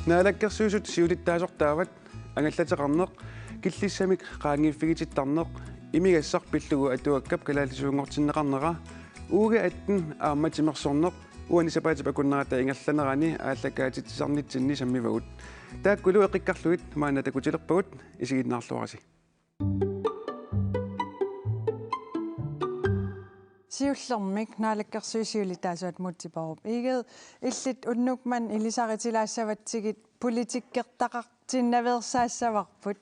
Naalakkersuusut siulittaasортаават ангаллатеқарнеқ киллиссамик qaangiiffigitittarneq imigassaq pillugu atuakkap kalaalisuungortinneqarnera uuga atten aammatимерсорneq uanisapaatif akunnerata ingerlanerani ааллакаатитсарнитсинни саммивагут тааккулу эқиккарлугит маана такутилерпагут исигиннаарлуараси siullermik naalakkersuisiulitaasuat muttiparup igeed illit unnukman ilisaritilaassavatsigit politikkertaqartinnaversaassavarput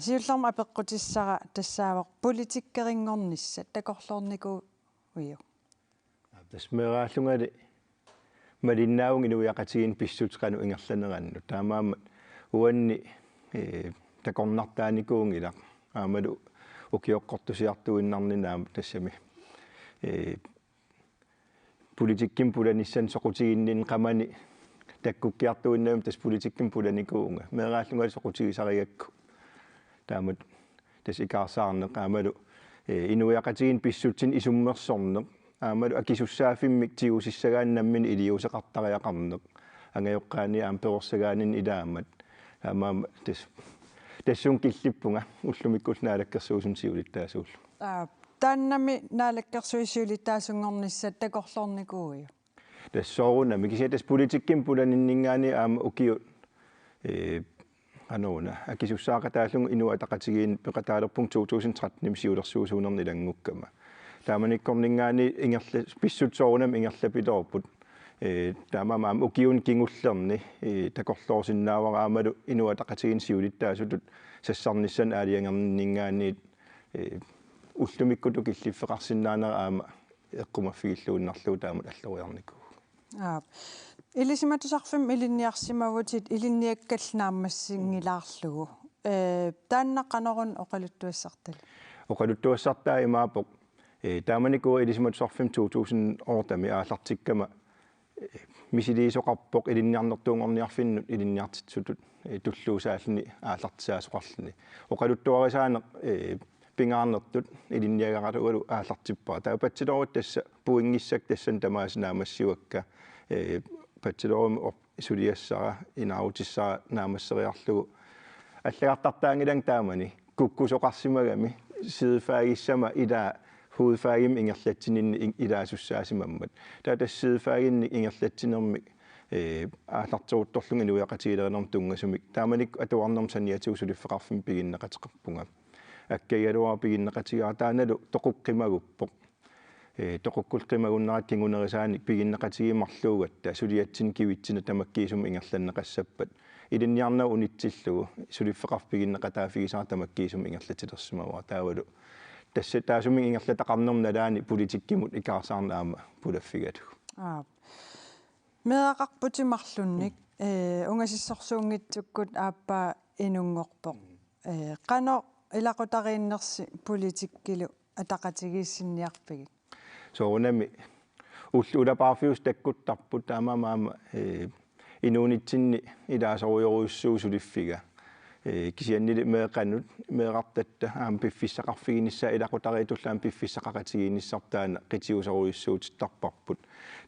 siullerma apeqqutissara tassaavaq politikkerinngornissat takorlorniku uiu tasmeeraallungali malinnaavun inuiaqatigin pissutqanu ingerlanerannu taamaamma uanni takornartaanikuungilaq aamalu ukioqqortusiartuinnarninaam tassami politikkim pulanissan soqutiginnin qamani takkukkiartuinnaam tas politikkim pulanikuunga meeraallungali soqutigisarigakku taamat tas ikaarsaarneq aamalu inuiaqatigin pissutsin isummersorneq aamalu akisussaafimmik tigussagaannammin iliuseqartariaqarneq angajoqqaani aamperorsagaanin ilaamat taamaama tas tassun killippunga ullumikkus naalakkersuusun siulittaasuullu taannami naalakkersuisiulitaasungornissat takorlornikuuju tassoorunami kisiatas politikkim pulaninningaani aama ukiu anuuna akisussaaqataallungu inuataqatigiin peqataalerpung 2013 siulersuusuunerni langukkama taamannikkorningaani ingerla pissutsoorunam ingerlapitorput taamaam ukiun kingullerni takorloorsinnaavaraamalu inuataqatigin siulittaasutut sassarnissan aaliangerningaaniit ullumikkutu killifeqarsinnaanera aama eqqumaffigiluunnarluu taamut alloriarniku ilisimatusarfim ilinniarsimavutit ilinniakkalnaammassingilaarlugu taannaqanorun oqaluttuassartali oqaluttuassartaa imaapoq taamaniku ilisimatusarfim 2000 ortami aallartikkama misiliisoqarpoq ilinniarnertuungorniarfinnut ilinniartitsutut tulluusaallini aallartisaasoqarlini oqaluttuarisaaneq pingaarnertut ilinniagaqalugalu aallartippaa taapatsiloruut tassa puingissak tassan tamaasinaamassiuakka patsilorum suliassara inaarutissara naamasseriarlugu аллагартартаангилан таамани куккусоқарсимагами сидефаагиссама илаа хуудфаагим ингерлатсининни илаасуссаасимаммат таа тассидефаагинни ингерлатсинермик ааллартуутторлунг инуяқатигилернерм тунгасумик тааманик атуарнерм саниатиусулиффеқарфим пигиннеқатеқарпунга аккагалуар пигиннеқатигаа тааналу тоқуққимагуппоқ тоқуккулқимагуннерат кингунерисааник пигиннеқатигимарлуугатта сулиатсин кивитсина тамаккиисум ингерланнеқассаппат илинниарнаа унитсиллугу сулиффеқарф пигиннеқатаафигисаар тамаккиисум ингерлатилерсимаваа таавалу тасса таасумин ингерлатақарнерналаани политиккимут икаарсаарнаама пулаффигату меақарпутимарлунник унгасиссорсуунгитсуккут ааппаа инунгорпоқ қано илақутарииннерси политиккилу атақатигииссинниарпиги соонами уллулапаарфиус таккуттарпут таамаама инуунитсинни илаасоруйоруйуссуусулиффига кисианнили меэқаннут меэқартатта аам пиффиссақарфигиниссаа илақутариитуллаам пиффиссақақатигииниссартаана қитиусоруйуссуутиттарпарпут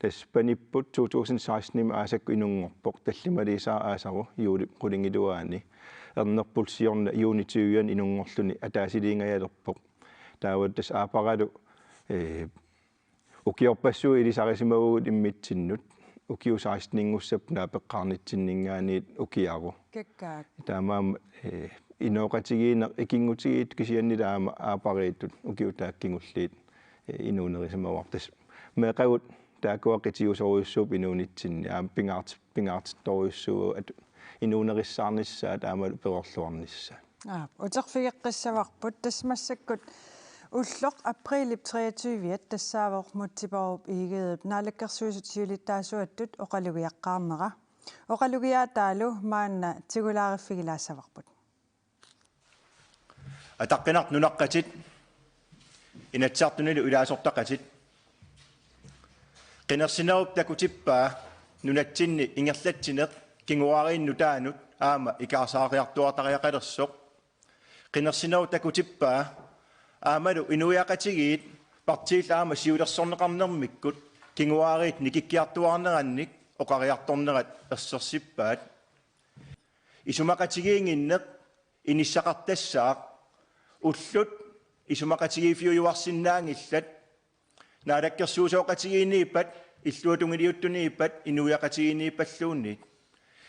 тас паниппут 2016 ним аасакку инунгорпоқ таллималисаа аасару юули қулингилуаани эрнерпулсиорна юунитиуян инунгорлуни атаасилиингаялерпоқ таават тас аапаралу укиорпассуу илисарисимагугут иммитсиннут укиусаастнингуссап наапеққарнитсиннингаанит укиару каккаак таамаам иноқатигиинер икингутигиит кисианнилаама аапарииттут укиутааккингуллиит инуунерисимавартас меқагут таакуаққитиусоруйуссууп инуунитсинни аам пингаартитторуйуссуу инуунериссаарниссаа таамалу перорлуарниссаа утерфигеққиссаварпут тасмассаккут уллоқ априлип 23-иат тассаавоқ мутсипаруп игеэп наалаккерсуисут сиулиттаасуаттут оқалугиаққарнера оқалугиаатаалу маанна тигулаариффигилаассаварпут атаққинарт нунаққатит инатсаартунили улаасортақатит қинерсинеруп такутиппаа нунатсинни ингерлатсинеқ кингуариинну таанут аама икаасаариартуартариақалерсоқ қинерсинеру такутиппаа аамалу инуяқатигиит партиилаама сиулерсорнеқарнермиккут кингуариит никиккиартуарнеранник oqariartornerat ersersippaat isumaqatigiinginneq inissaqartassaaq ullut isumaqatigiifiuyuarsinnaangillat naalakkersuusooqatigiiniippat illuutungiliuttuniippat inuiaqatigiiniippalluunniit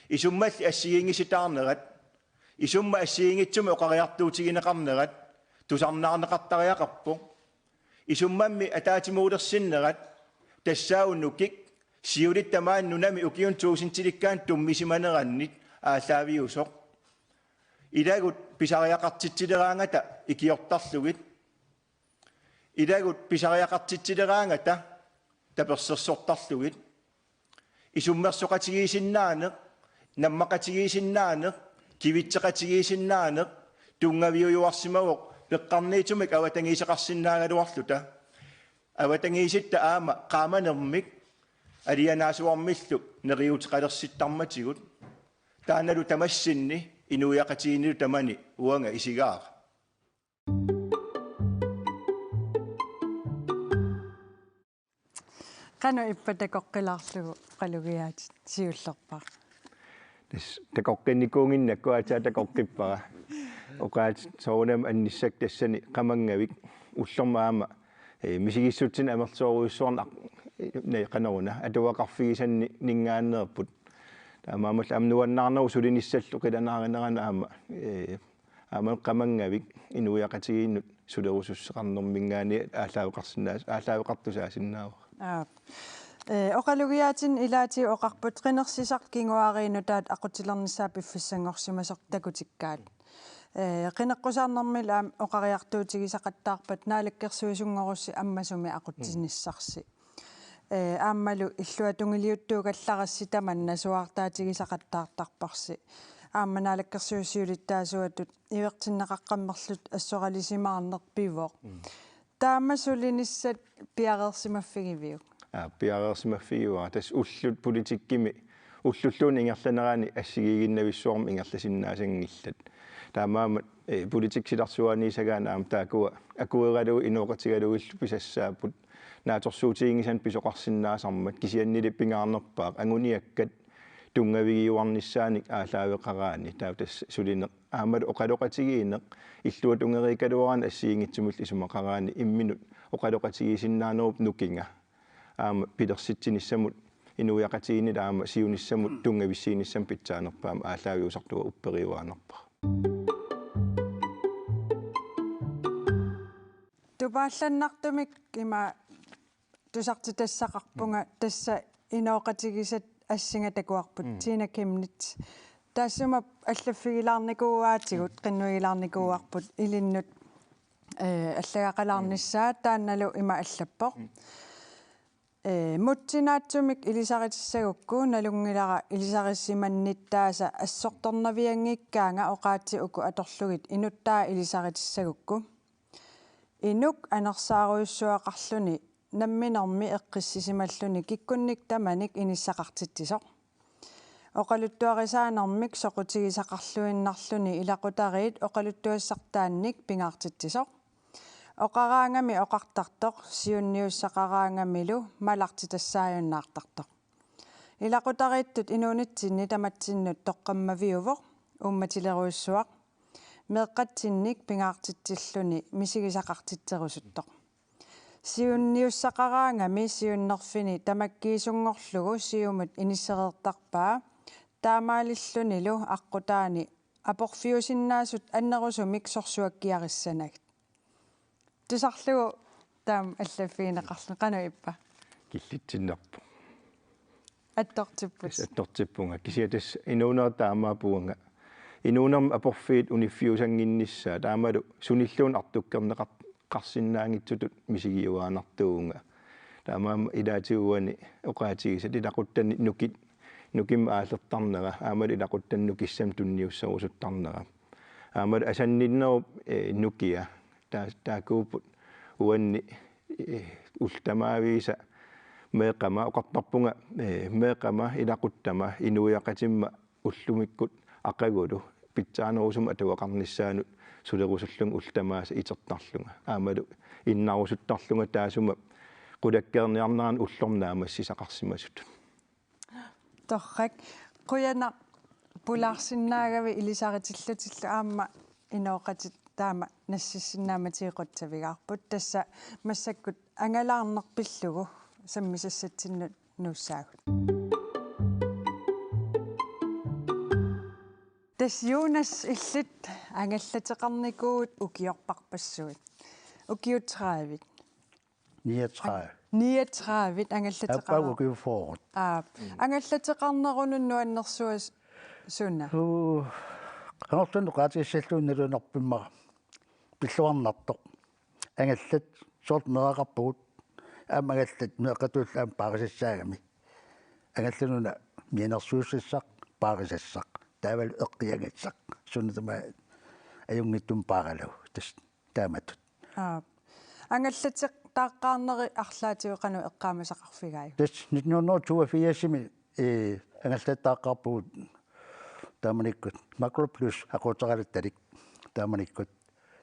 isummalli assigiingisitaarnerat isumma assigiingitsumi oqariartuutigineqarnerat tusarnaarneqartariaqarpu isummammi ataatimuulersinnerat тассаауннукик сиулиттамааннунами укиунтуусинтиликкаан туммисиманерannit ааллаавиусоq илагут писариақартитсилераангата икиортарлугит илагут писариақартитсилераангата таперсерсортарлугит исуммерсоқатигиисиннаанеқ наммақатигиисиннаанеқ кивитсеқатигиисиннаанеқ тунгавиуюарсимавоқ пеққарниитумик аватангиисеқарсиннаагалуарлута аватангииситта аама qaamanermik алианаасуармиллу нериутеқалерситтарматигут тааналу тамассинни инуиақатигинилу тамани уанга исигаар qanu ippatakоққилаарлугу қалугиаат сиуллерпаа тас такоққинникуунгиннаккуатаа такоққиппара оқаат соонам анниссак тассани qamangavik уллермаама мисигиссутсин амерсооруйуссуарна неқанеруна атуақарфигисанни нингааннерпут таамаамал амнуаннаарнеру сулиниссаллу қиланааринерана аама qamangavik инуиақатигииннут сулерусуссеқарнэрмингаани ааллаавеқарсинаасиннаава оқалугиаатин илаати оқарпут қинерсисақ кингуааринутаат ақутилернissaа пиффиссангорсимасеқ такутиккаат qinеққусаарнэрмил аам оқариартуутигисақаттаарпат наалаккерсуисунгорусси аммасуми ақутсиниссарси ааммалу иллуатунгилиуттуугаллараси таман насуартаатигисақаттаартарпарси аамма наалаккерсуиссиулиттаасуатут ивертиннеқаққаммерлут ассоралисимаарнерпивоқ таамасулиниссат пиареерсимаффигивиу пиареерсимаффигуа тас уллут политиккими уллуллуун ингерланерани ассигигиннависсуарми ингерласиннаасангиллат таамаама политиксиларсуаниисагаана аам таакуа акуералу инуоқатигалуиллу писассаапут нааторсуутигингисан писоқарсиннаасармат кисианнилиппингаарнерпаақ агуниаккат тунгавигиуарниссааник аалаавеқараани таа тас сулинеқ аамалу оқалоқатигиинеқ иллуат унгерикалуаран ассиингитсумул исумақараани имминут оқалоқатигисиннаанеруп нукинга аама пилерситсиниссамут инуиақатигинит аама сиуниссамут тунгависсииниссам питсаанерпаама аалаавиусартуга уппериуаанерпа тупаалланнартумик има тусарти тассақарпунга тасса инооқатигисат ассинга такуарпут тина кемнит тассума аллаффигилаарникууаатигут қиннуигилаарникууарпут илиннут аллагақалаарниссаа таанналу има аллаппоқ мутсинаатсумик илисаритиссагукку налунгилара илисариссиманниттааса ассорторнавиангиккаанга оqaатси уку аторлугит инуттаа илисаритиссагукку инук анерсааруйуссуақарлуни намминерми эққиссисималлуни киккунник таманик иниссақартитсисоқ оқалуттуарисаанермик соқутигисақарлуиннарлуни илақутариит оқалуттуассартаанник пингаартитсисоқ оқараангами оқартартоқ сиунниуссақараангамилу малартитассааюннаартартоқ илақутарииттут инуунитсинни таматсиннут тоққаммавиувоқ умматилеруйуссуақ меққатсинник пингаартитсиллуни мисигисақартитсерусуттоқ сиунниуссақараангами сиуннерфини тамаккиисунгорлугу сиумут иниссереертарпаа таамаалиллунилу аққутаани апорфиусиннаасут аннерусумик сорсуаккиариссанагт тусарлугу таам аллаффиинеқарлу қану иппа киллитсиннерпу аттортиппунга кисиатас инуунеэртаамаапуунга инуунерм апорфиит униффиусангиннissaа таамалу суниллуун артуккернеқар qarsinnaangitsutut misigiuaanartuunga taamaam ilaatiuani oqaatigisat ilaquttanni nukim aallertarnera aamal ilaquttanukissam tunniusserusuttarnera aamal asanninnerup nukia taakuuput uanni ultamaaviisa meeqama oqartarpunga meeqama ilaquttama inuiaqatimma ullumikkut aqagulu pitsaanерусум атуақарнissaanут сулерусуллун ултамааса итерторлунга аамалу иннарусуттарлунга таасума qulakkeerniarneraan ullornaamassisaqarsimasut torrak quyana pulaarsinnaagavi ilisaritillutillu aamma inooqatit taama nassissinnaamatiiqutsavigaarput tassa massakkut angalaarnerpillugu sammisassatsinnu nuussaagut tas Jonas illit angallateqarnikuut ukiorparpassuit ukiutраавит 39 ангаллатеқараа Аппагукиуфоорут ангаллатеқарнерунунну аннерсуас суна канортун qaatiissallуунналунарпиммара пиллуарнарто ангаллат сорт мерақарпугут аамагаллат меқатууллаам паарисассаагами ангаллануна мианерсууссассақ паарисассақ таавал эққиагатсақ суннатама аюнгиттум пааралу тас тааматут ангаллатеқ тааққарнери арлаатиуқану эққаамасақарфигаай тас 1924-сими ангаллаттааққарпугут тааманиккут макро плюс акуутеқалутталик тааманиккут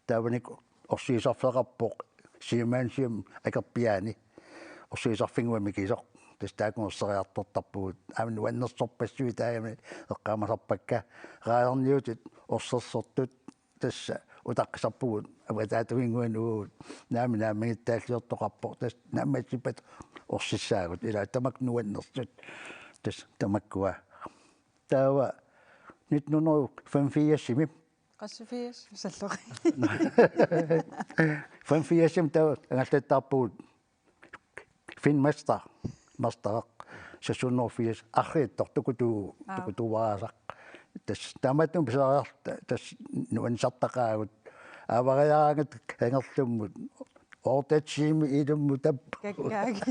тааваник орсиисарфеқарпоқ сиимаансиум акерпиаани орсиисарфингуами кисоқ тас таакунгерсериартортарпугут аамин уаннерсорпассуи таами эққаамасарпакка раерниутит орсерсортут тасса утаққисарпугут аватаатуингуануут наамингиттааллиортоқарпо тас нааматсипат орсиссаагут ила тамак нуаннерсут тас тамаккуа таава 1985-сими qassifias sallori 85-сим таава ангаллаттаарпугут финмастер мастер сасуннорфиас аррииттор tukutuvaraasaq тас тааматум писариарта тас нуансартақаагут авариаагат ангерлуммут ортатсиими илумму тап каккааги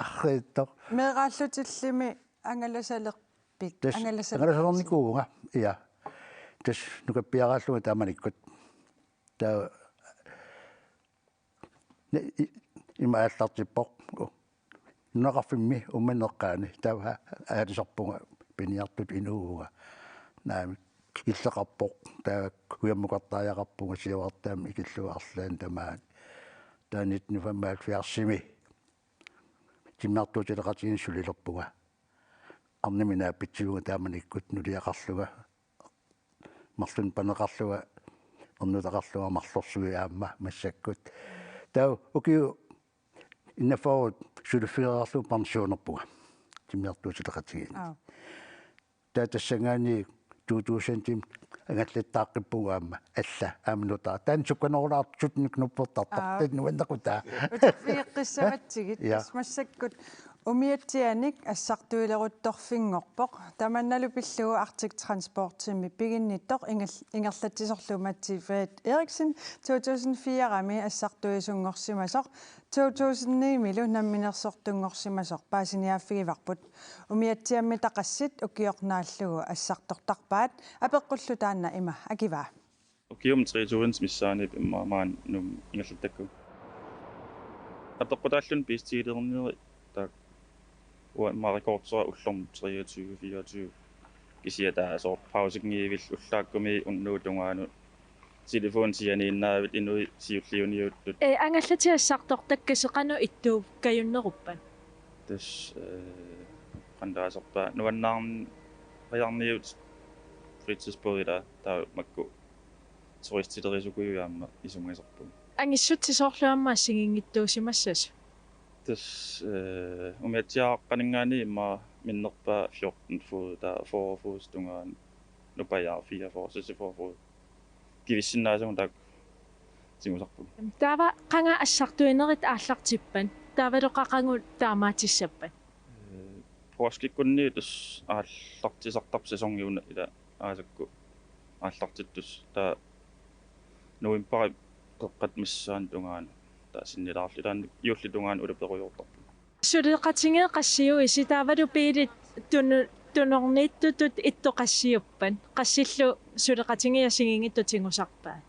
аррииттор меэрааллутиллими ангаласалерпит ангаласалерникуунга иа тас нукаппиарааллуга тааманиккут таа имааллартиппоқ нуақарфимми умманеққаани таа аалисарпунга пиниартут инууга наами иллеқарпоқ таа куяммукартааяқарпунга сиавартаами икиллуаарлаан тамаат таа 1985-сими тиммартуутилеқатигин сулилерпуга арнимина питсивуга тааманиккут нулиақарлуга марлун панеқарлуга орнутақарлуга марлорсуи аама массаккут таа укиу иннафаут сулиффиреерлу пенсионерпуга тиммартуутилеқатигин таа тассангаани 2000 ангаллаттааққиппугаама алла аамнутаа таан сукканерулаартут нуппертартар нуаннақутаа утаффиэққиссаватсигит массаккут умиатсианик ассартуилерутторфингорпоқ таманналу пиллугу Arctic Transport-сими пигинниттоқ ингерлатсисорлуматсифаат Eriksen 2004-ами ассартуисунгорсимасоқ 2009-милу намминерсортунгорсимасоқ паасиниааффигиварпут умиатсиамми тақассит укиорнааллугу ассартортарпаат апеққуллу таанна има акиваа укиум 3000 миссаани иммаан нум ингерлаттакку апеққутааллун пистигилернери так марикортсера уллорм 23-24 кисиатаа соор паусигниивил уллааккуми уннуутунгаану телефон сианииннаавит инуи сиуллиуниуттут ангаллатиассартортаккасеқану иттуу каюннеруппан тас қандаасерпаа нуаннаарн паярниут фритсисборила таа макку туристилерисукуйуаама исунгасерпу ангиссутсисоорлуаммаа сигингиттуусимассас тас умиатсиааққанингаани имма миннерпаа 14 фуд таа 4 фуд тунгаан нупаяа 4 фуд 6 фуд кивиссиннаасуун так сингусарпу таава қанга ассартуинерит ааллартиппан таавалоқақангу таамаатиссаппан проскиккунни тас ааллартисартарп сесонгиуна ила аасакку ааллартиттус таа нуимпара қеққат миссаан тунгаан таа синнилаарлилаан юуллитунгаан улуперуйортарпу сулеқатингеэ қассиуи ситаавалу пиилит тунорнииттутут иттоқассиуппан қассиллу сулеқатингеэ сигингиттутингусарпаа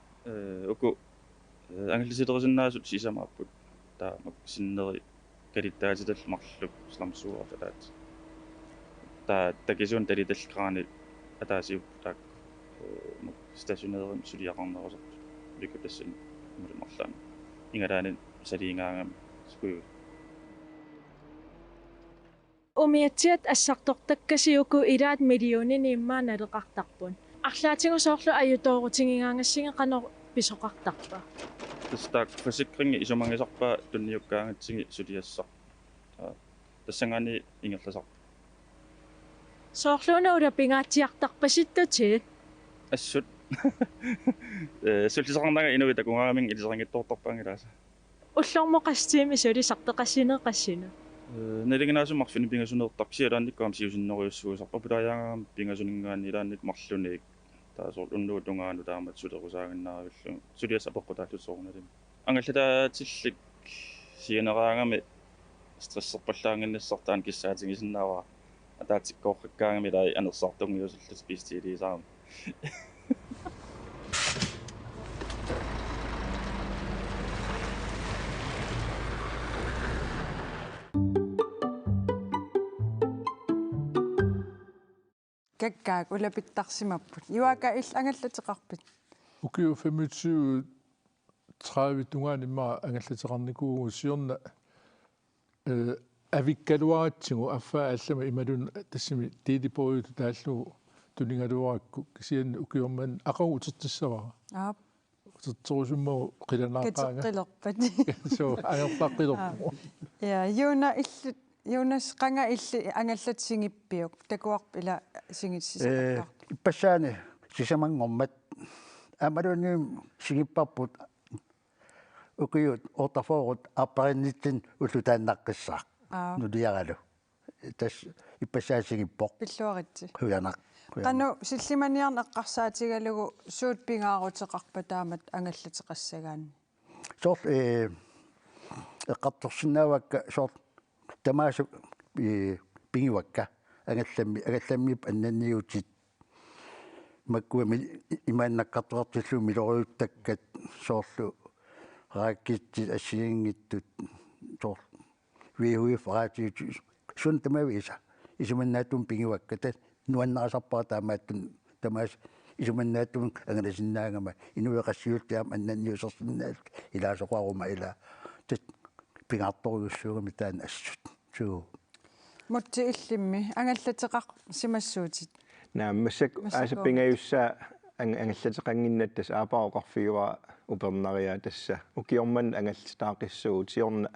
уку англисилерисиннаасут сисамааппут таа мак синнери калиттаатитал марлук сламсуарталаат таа такисун талиталлеқаани атаасиуп таак мак стационерим сулиақарнерусарт викутассын мулимарлаан ингалаанин салиингаангам скую умиатсиат ассартортаккасиуку илаат миллионини иммааналеқартарпун арлаатингусоорлу аютоорутингигаангассига қанор писоқартарпа тастаак фасиккринги исумангисарпаа тунниуккаангатсиги сулиассар тассангани ингерласар соорлууна ула пингаатсиартарпаситтути ассут суллисарнага инуита кунгарамин илисарангиттоортарпаангилааса уллормоқастиими сулисартеқассинеқассина налигинаасумарфини пингасунеэртарсиалаанниккаам сиусиннериуссуусарпа пилаяагаам пингасунингаани илааннит марлуник таасоор уннуу тунгаану таамат сулерусаагиннааривиллу сулиас апоққутааллусоорналим ангаллатаатиллик сиенераангами стрессерпаллаангиннассартаан киссаатингисиннаава атаатиккоорраккаагами лай анерсартунгиусуллас пистилисаам каккаак улапиттарсимаппут юака ил ангаллатеқарпит укиу 25 30 тунгаанimmaa ангаллатеқарникуугу сиорна авиккалуаратсигу аффаа аллама ималун тассими тилипориуту тааллугу тулингалуаракку кисианни укиорман ақагу утертиссавара утертторусуммагу қиланаақаага катеққилерпат со аёрпаққилерпу я юнас қанга илли ангаллатсигиппиук такуарп ила сигитсисақартар иппассаани сисамангормат амалуни сигиппарпут укиут ортафорут аппаринниттин уллутааннаққиссаа нулиаралу тас иппассаасигиппоқ пиллуаритси хуянақ кану силлиманиарна эққарсаатигалугу суут пингаарутеқарпа таамат ангаллатеқассагаани сор эққарторсинаавакка сор тамаасу пингивакка агалламмип аннанниутит маккуами имааннаққартуартиллу милориуттаккат соорлу рааккитти ассигингиттут сор виуи фаатиут сун тамависа исуманнаатум пингивакката нуаннерасарпаа таамааттун тамаас исуманнаатум ангаласиннаагама инуеқассиултиам аннанниусерсиннаал илаасоқарума ила тат пингаартторюссуугами таан ассут суу мутти иллимми ангаллатеқар симассуутит нааммассак аасаппингаюссаа ангаллатеқангиннат тас аапаоқарфиуа упернариа тасса укиорман ангаллитаақиссуут сиорна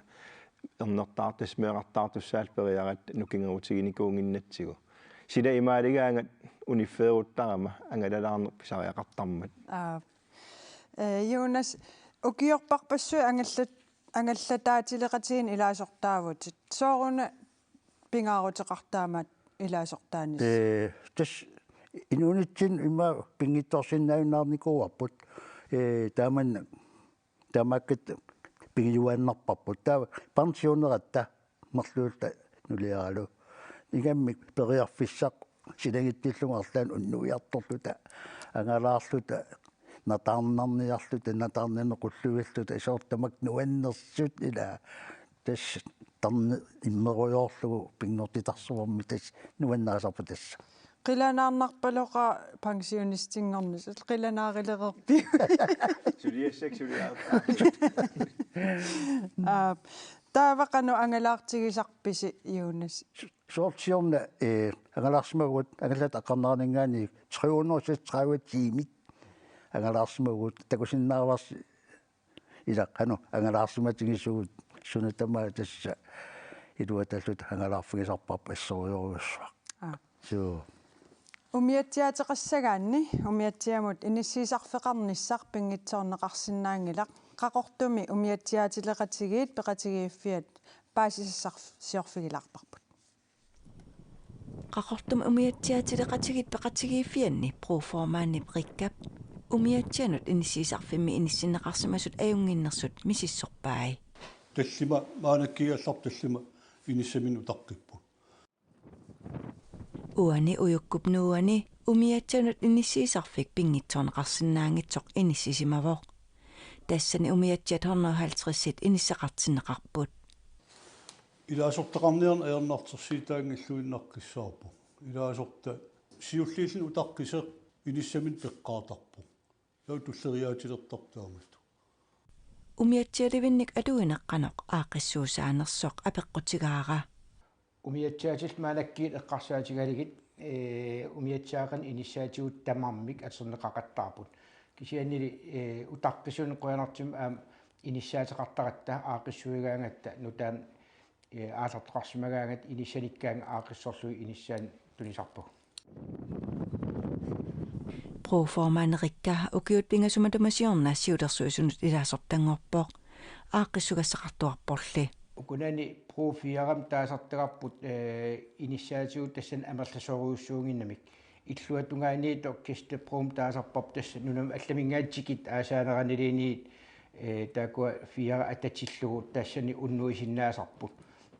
ернертаартас меэқартаартуссаал периарат нукингерутигиникуунгиннатсигу сила имаалигаангат униффееруттарама ангалалаарнер писариақартармат юнас укиорпарпассуи ангаллатаатилеқатигин илаасортаавутит сооруна пингаарутеқартаамат илаасортаанис тас инунитсин има пингитторсиннаавинаарникууарпут тааман тамаккат пингиуаннарпарпут таа пансионератта марлуулта нулиаралу игамми периарфиссақ силагиттиллунгарлаан уннуиарторлута ангалаарлута натаарнарниарлута натаарнинеқуллуиллута исоортамак нуаннерсут ила тас тарни иммеруйоорлугу пингнортитарсуарми тас нуаннаасарпу тасса қиланаарнарпалоқа пансионистингорнис қиланаарилерерпи таавақану ангалаартигисарписи юунас соортиорна ангалаарсимагут ангалат аққарнаарнингаани 336 тимит ангалаарсимагут такусиннаарварси илаққану ангалаарсиматигисугут сунатамаа тасса илуаталлут ангалаарфигисарпарпа ассориоруссуа суу умиатсиатеқассагаанни умиатсиамут иниссиисарфеқарниссар пингитсоорнеқарсинаангилақ қақортуми умиатсиатилеқатигиит пеқатигииффиат паасисассар сиорфигилаарпарпут қақортум умиатсиатилеқатигит пеқатигииффианни проформаанни риккап умиатсианут иниссиисарфимми иниссиннеқарсимасут аюнгиннерсут мисиссорпаи таллима маанаккигаллар таллима иниссамин утаққиппу уани уюккуп нууани умиатсанут иниссиисарфик пингитсоорнеқарсинаангитсоқ иниссисимавоо тассани умиатсиат 150-сит иниссақартиннеқарпут илаасортеқарниерн аернартерсиитаангиллуиннаққиссаарпу илаасорта сиуллииллин утаққисеқ иниссамин пеққаатарпу яутуллериаатилертартаамат умиатсиаливинник алуинеққаноқ аақиссуусаанерсоқ апеққутигаара умиатсаатил маанаккиит эққарсаатигалигит умиатсаақан иниссаатигут тамармик атсернеқақаттарпут кисианнили утаққисуни қуянартим иниссаатеқартаратта аақиссуигаангатта нутаан аасартоқарсимагаангат иниссаниккаанга аақиссорлуи иниссаан тунисарпу проформаанерикка укиут пингасуматумасиорна сиулерсуисунут илаасортангорпоқ аақиссугассақартуарпорли укунани профиарам таасартеқарпут иниссаатигут тассан амерласоруйуссуугиннамик иллуатунгаани токкистепром таасарпап тасса нунам алламингаатсикит аасааneranilini таакуа фиара ататиллугу тассани уннуисиннаасарпут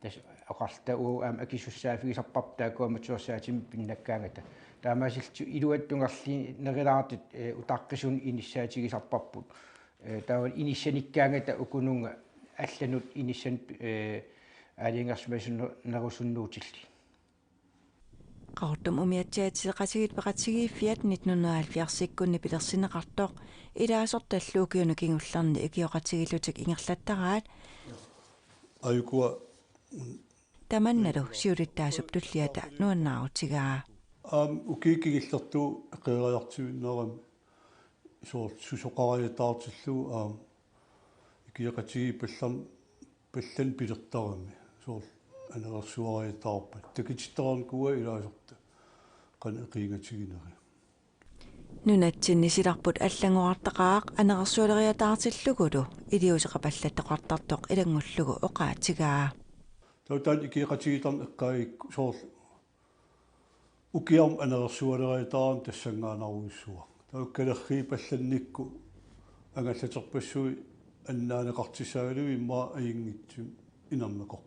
тас оқарта уу акисуссаафигисарпап таакуа матуерсаатим пиннаккаангата таамаасилту илуаттунгарли нерилаартит утаққисун иниссаатигисарпаппут таавал иниссаниккаангата укунунга алланут иниссан алингерсмасунну нерусуннуутилли qaartum umiatsaatiseqasigit peqatigiffiat 1970-sikkunni pilersineqartoq ilaasortalluukiunu kingullarni ikioqatigillutik ingerlattaraat ayukua tamannalu siulittaasup tulliata nuannaautigaa ukiikigillertu qeerajartuinneram soort susoqariataartillu ikioqatigi pallan pilertarami soort anersuariataarpat takitittaraan kuwa ilaasorta qana qiingatigинери nunatsinisilarput allanguartaqaaq anersualeriataartillugulu iliuseqapallatoqartartoq ilangullugu oqaatigaa tautaan ikioqatigitarn eqqaagik soort ukiarm anersualeriataarn tassangaanaruissuaq taukkalerri pallannikku angallaterpassui annaaneqartisaagalui imma ayingitsum inarmeqor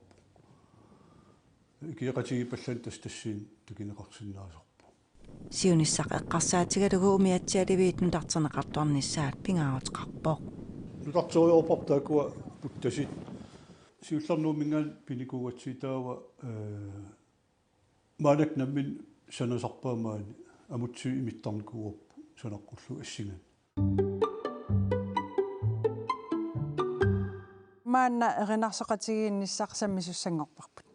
ikioqatigi pallan tassiin tukineqarsinnaasorpu siunissaq eqqarsaatigalugu umiatsialiviit nutarterneqartuarnissaat pingaarutqarpoq nutartoriorpar taakua puttasit siullarnuumingaan pinikuugatsitaawa maanak nammin sanasarpaamaani amutsui imittarnikuuorpu sanaqqullu assingan maanna erinarsoqatigiinnissaq sammisussanngorparput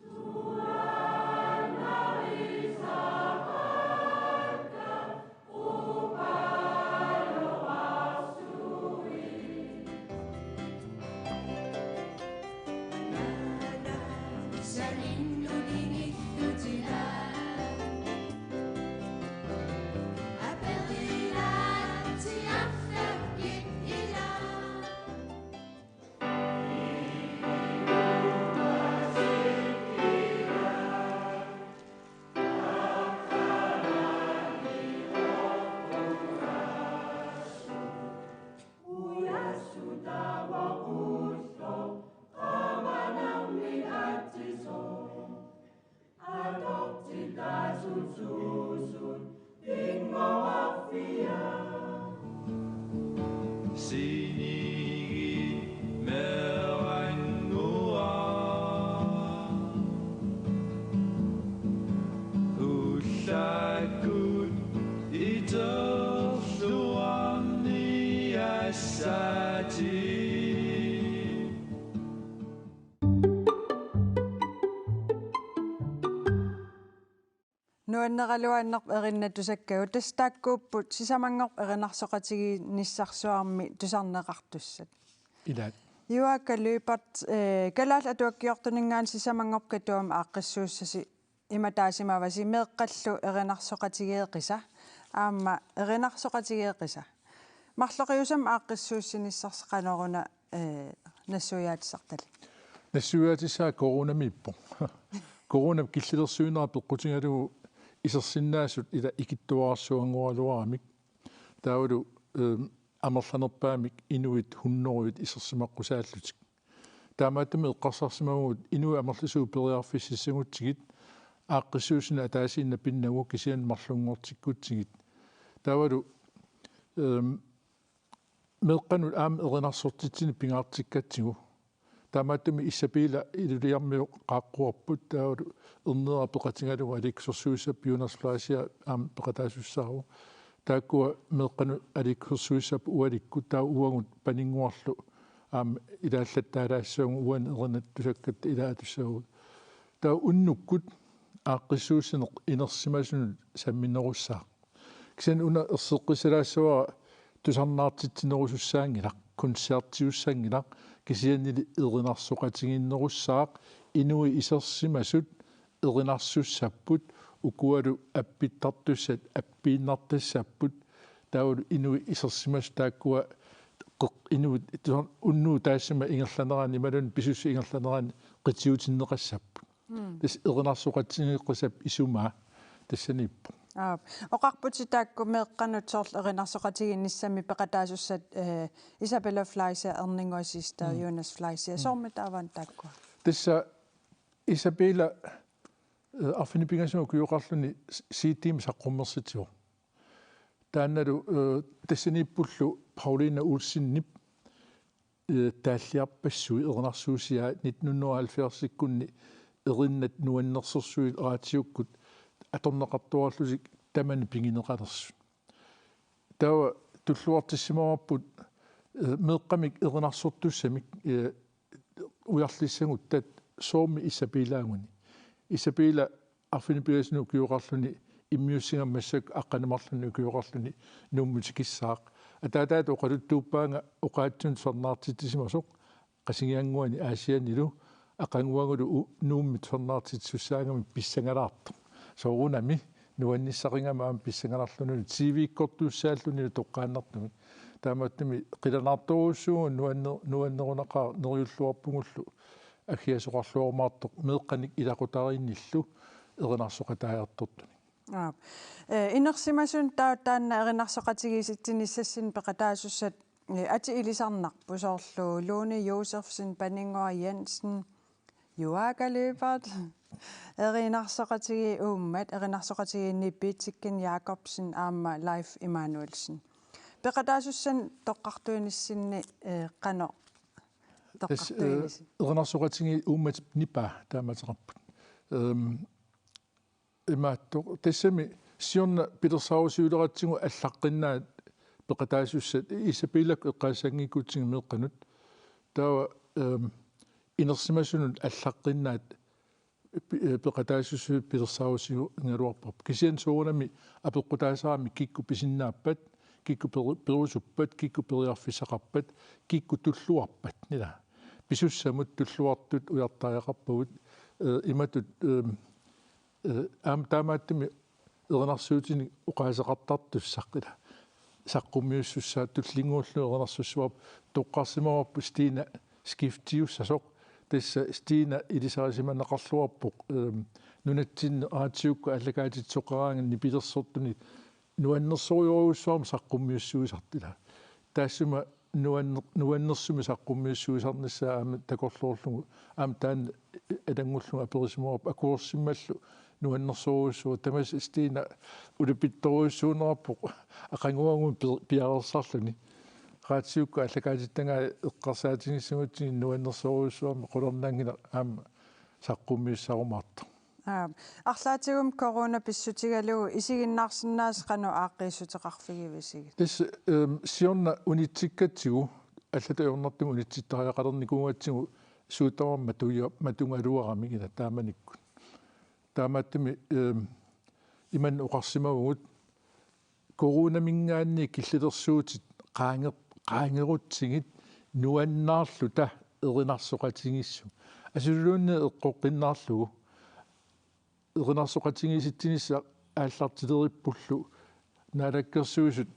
nuanneraluannerp erinnatusakkagu tastaakkuupput sisamangorp erinarsoqatigiinnissarsuarmi tusarneqartussat ilaat juakkalupart kalaal atuakkiortuningaan sisamangorp katuam aaqqissuussasi imataasimaavasi meeqqallu erinarsoqatigeeqisa aamma erinarsoqatigeeqisa marloqiusam aaqqissuussinissarseqanoruna nassuyaatissartali nassuyaatisaa koronamippo corona killlersuinera peqqutingalugu isерсиннаасут ила ikittuarsuangualuaramik taulu amerlanerpaamik inuit hunnoruit isерсимаққусааллутик таамааттами эққарсарсимагуут инуи амерлисуупериарфиссисагутсигит ааққиссуусина атаасиинна пиннагу кисиан марлунгортиккутсигит таавалу меққанут аам эринарсортитсини пингаартиккатсигу таамааттами иссапиила илулиармиу qaaqquarput таавалу эрнера пеқатингалуга аликсерсуисап пионерсплаасиа аам пеқатаасуссаару тааккуа меққану аликсерсуисап уаликку таа уагут панингуарлу аам илааллаттаалаассуагу уан эрнаттусаккат илаатуссаагут таа уннуккут ааққиссуусинеқ инерсимасунут самминерусsaa кисен уна ерсеққисалаассуара тусарнаартитсинерусуссаангилақ концертиуссаангилақ кисианнили эринарсоқатигиннерусsaaq инуи исерсимасут эринарсуссаппут укуалу аппиттартуссат аппииннартассаппут таулу инуи исерсимас тааккуа инуи уннуу таассама ингерланерани малун писусси ингерланерани qitiutiinneqassappu тас эринарсоқатигиққусап исумаа тассаниппу оқарпути таакку меэққанут соорлу эринарсоқатигинниссами пеқатаасуссат Isabella Fleischer эрнингуасистер Jonas Fleischer сорми тааван таакку тасса Isabella афинипингасуу куйоқарлуни сиитиим саққуммерситиу таанналу тассаниппуллу Paulina Ulsinнip тааллиарпассуи эрнарсуусиа 1970-иккунни эриннат нуаннерсэрсуи раатиуккут аторнеқартуарлусик тамани пингинеқалерсу таа туллуартиссимаварпут меэққамик эрнарсортуссамик уярлиссагут тат сооми Isabella-ангуни Isabella арфинипиасну киоқарлуни иммиуссингаммассак аққанамарлуни киоқарлуни нууммутикиссаақ атаатаат оқалуттууппаанга оқаатсун сорнаартитсимасоқ қасигиангуани аасианилу ақангуагулу нууммит сорнаартитсуссаагами писсангалаарта соорунами нуанниссақингамаам писсангаларлуни тв-иккортууссааллуни тоққааннартуми тааматтими қиланаартуруссуун нуаннерунақаа нериуллуарпугуллу агиасоқарлуормаартоқ меэққаник илақутариинниллу эринарсоқатааяртортуни инерсимасун таанна эринарсоқатигиситсиниссассин пеқатаасуссат ати илисарнарпу соорлу Lone Josefsen Banninger Jensen Joaga Løbert эринарсоқатиги ууммат эринарсоқатигиинни Питиккен Jacobsen аама Leif Emanuelsen пеқатаасуссан тоққартуиниссинни қано тоққартуинисси эринарсоқатиги ууммат нипа тааматераппут имаатто тассами сиорна питерсаусиулератсигу аллаққиннаат пеқатаасуссат Isabella эққаасангикутсиги меэққанут таа инерсимасунут аллаққиннаат пеқатаасуссу питерсаусигу нгалуарпап кисиан соонами апеққутаасаами кикку писиннааппат кикку перусуппат кикку периарфисақарпат кикку туллуарпат нила писуссамут туллуартут уяртааяқарпагут иматут таамааттими эринарсуутини уқаасеқартартуссаққила саққуммиуссуссаа туллингууллу эринарсуссуап тоққарсимаварпу стина скифтиуссасоқ тасса стина илисарисиманеқарлуарпоқ нунатсинне аатиукка аллагаатитсоқараангани питерсортуни нуаннерсориоруссуарма саққуммиуссуисартила таассума нуаннерсуми саққуммиуссуисарниссаа аама такорлуурлугу аама таан алангуллуга аперисимаварпу акуорсиммаллу нуаннерсоруссуу тамас стина улупитторуссуунераппоқ ақангуагун пиарерсарлуни раатиукка аллагаатиттангаа эққарсаатингиссагутсини нуаннерсоруссуарма қулернаангила аама саққуммиуссарумаарта арлаатигум корона писсутигалуу исигиннаарсиннаас қану ааққиссутеқарфигивисиги тас сиорна унитсиккатсигу аллатаёрнартугу унитситтариақалерникунгатсигу суутаварма матунгалуарамигила тааманиккут таамааттими иман оқарсимавгут коронамингаанни киллилерсуутит qaangerutsigit nuannaarluta erinarsoqatingissu асулуунне эққоққиннаарлугу эринарсоқатингиситсинисса ааллартилериппуллу наалаккерсуусут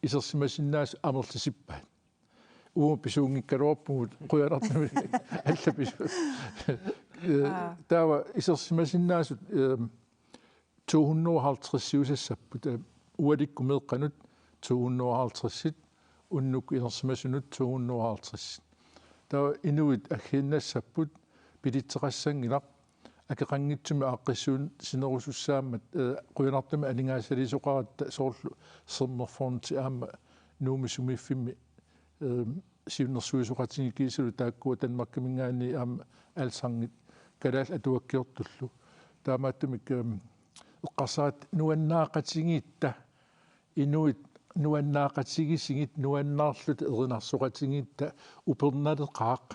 исерсимасиннаас амерлисиппаат уу писуунгиккалуарпугут қуялартами аллапису тава исерсимасиннаасут 250 сиусассаппут уаликку меэққанут 250-сит уннук инерсимасунут 250 тава инуит аггиннассаппут пилитсеқассангилақ акеқангитсуми ааққиссуун синерусуссаамат қуянартами алингаасалисоқаратта соорлу сернерфорнти аама нуумисумииффимми сиуннерсуисоқатингиккиисулу тааккуа танмаккамингаани аама алсангит калаал атуаккиортуллу таамааттумик эққарсаат нуаннаақатингиитта инуит нуаннаақатигисигит нуаннаарлут эринарсоқатингиитта уперналеқаақ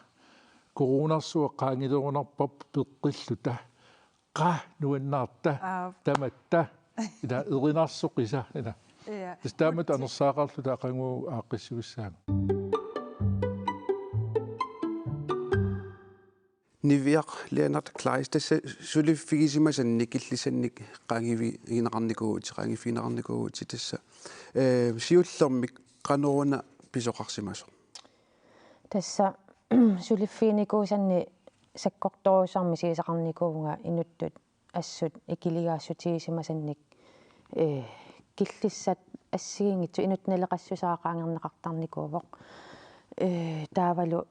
коронарсуа qaangilorunarpap peqqilluta qa nuannaarta tamatta ila erinarsoqisa ila taamat anersaaqarlu taaqangu aaqqissugissaang Niviaq Leonard Kleist tässä suliffigisimmasannik illisannik qaangivi iginaqarnikuuti qaangifiinaqarnikuuti tässä siullermik qanoruna pisoqarsimaso tässä suliffiinikuusanni sakkortoruusarmi siisaqarnikuunga inuttut assut ikiligaassutigisimasannik killissat assigiingitsu inutneleqassusaaqaangerneqartarnikuuvoq taavalu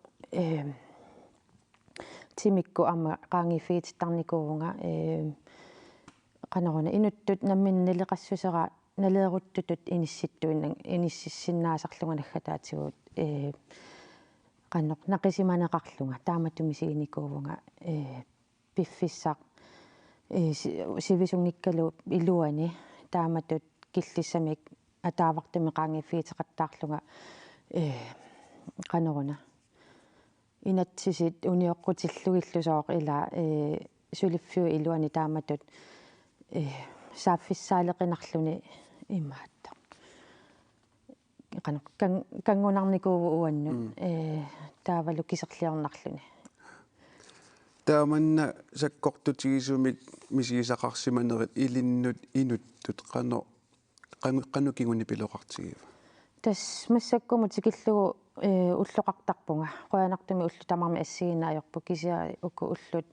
timikku amma qaangifiitittarnikuunga qanoruna inuttut namminneleqassusera naleeruttutut inissittuinna inississinnaaserlunga naggataatigут qannoq naqisimaneqarlunga taamatumisigинikuuvunga piffissaq sivisungikkalu iluani taamatut killissamik ataavartumi qaangifiiteqattaarlunga qanoruna inatsisit unioqqutillugillusooq ila suliffiu iluani taamatut saaffissaaleqinarluni imaatta qanoq kangunarnikuuvu uannu taavalu kiserliornarluni taamanna sakkortutigisumik misigisaqarsimanerit ilinnut inuttut qanukinguni piloqartigiva tas massakkumut sikillugu уллоқартарпунга қуянартуми уллутамарми ассигинаajorpu кисиа уку уллут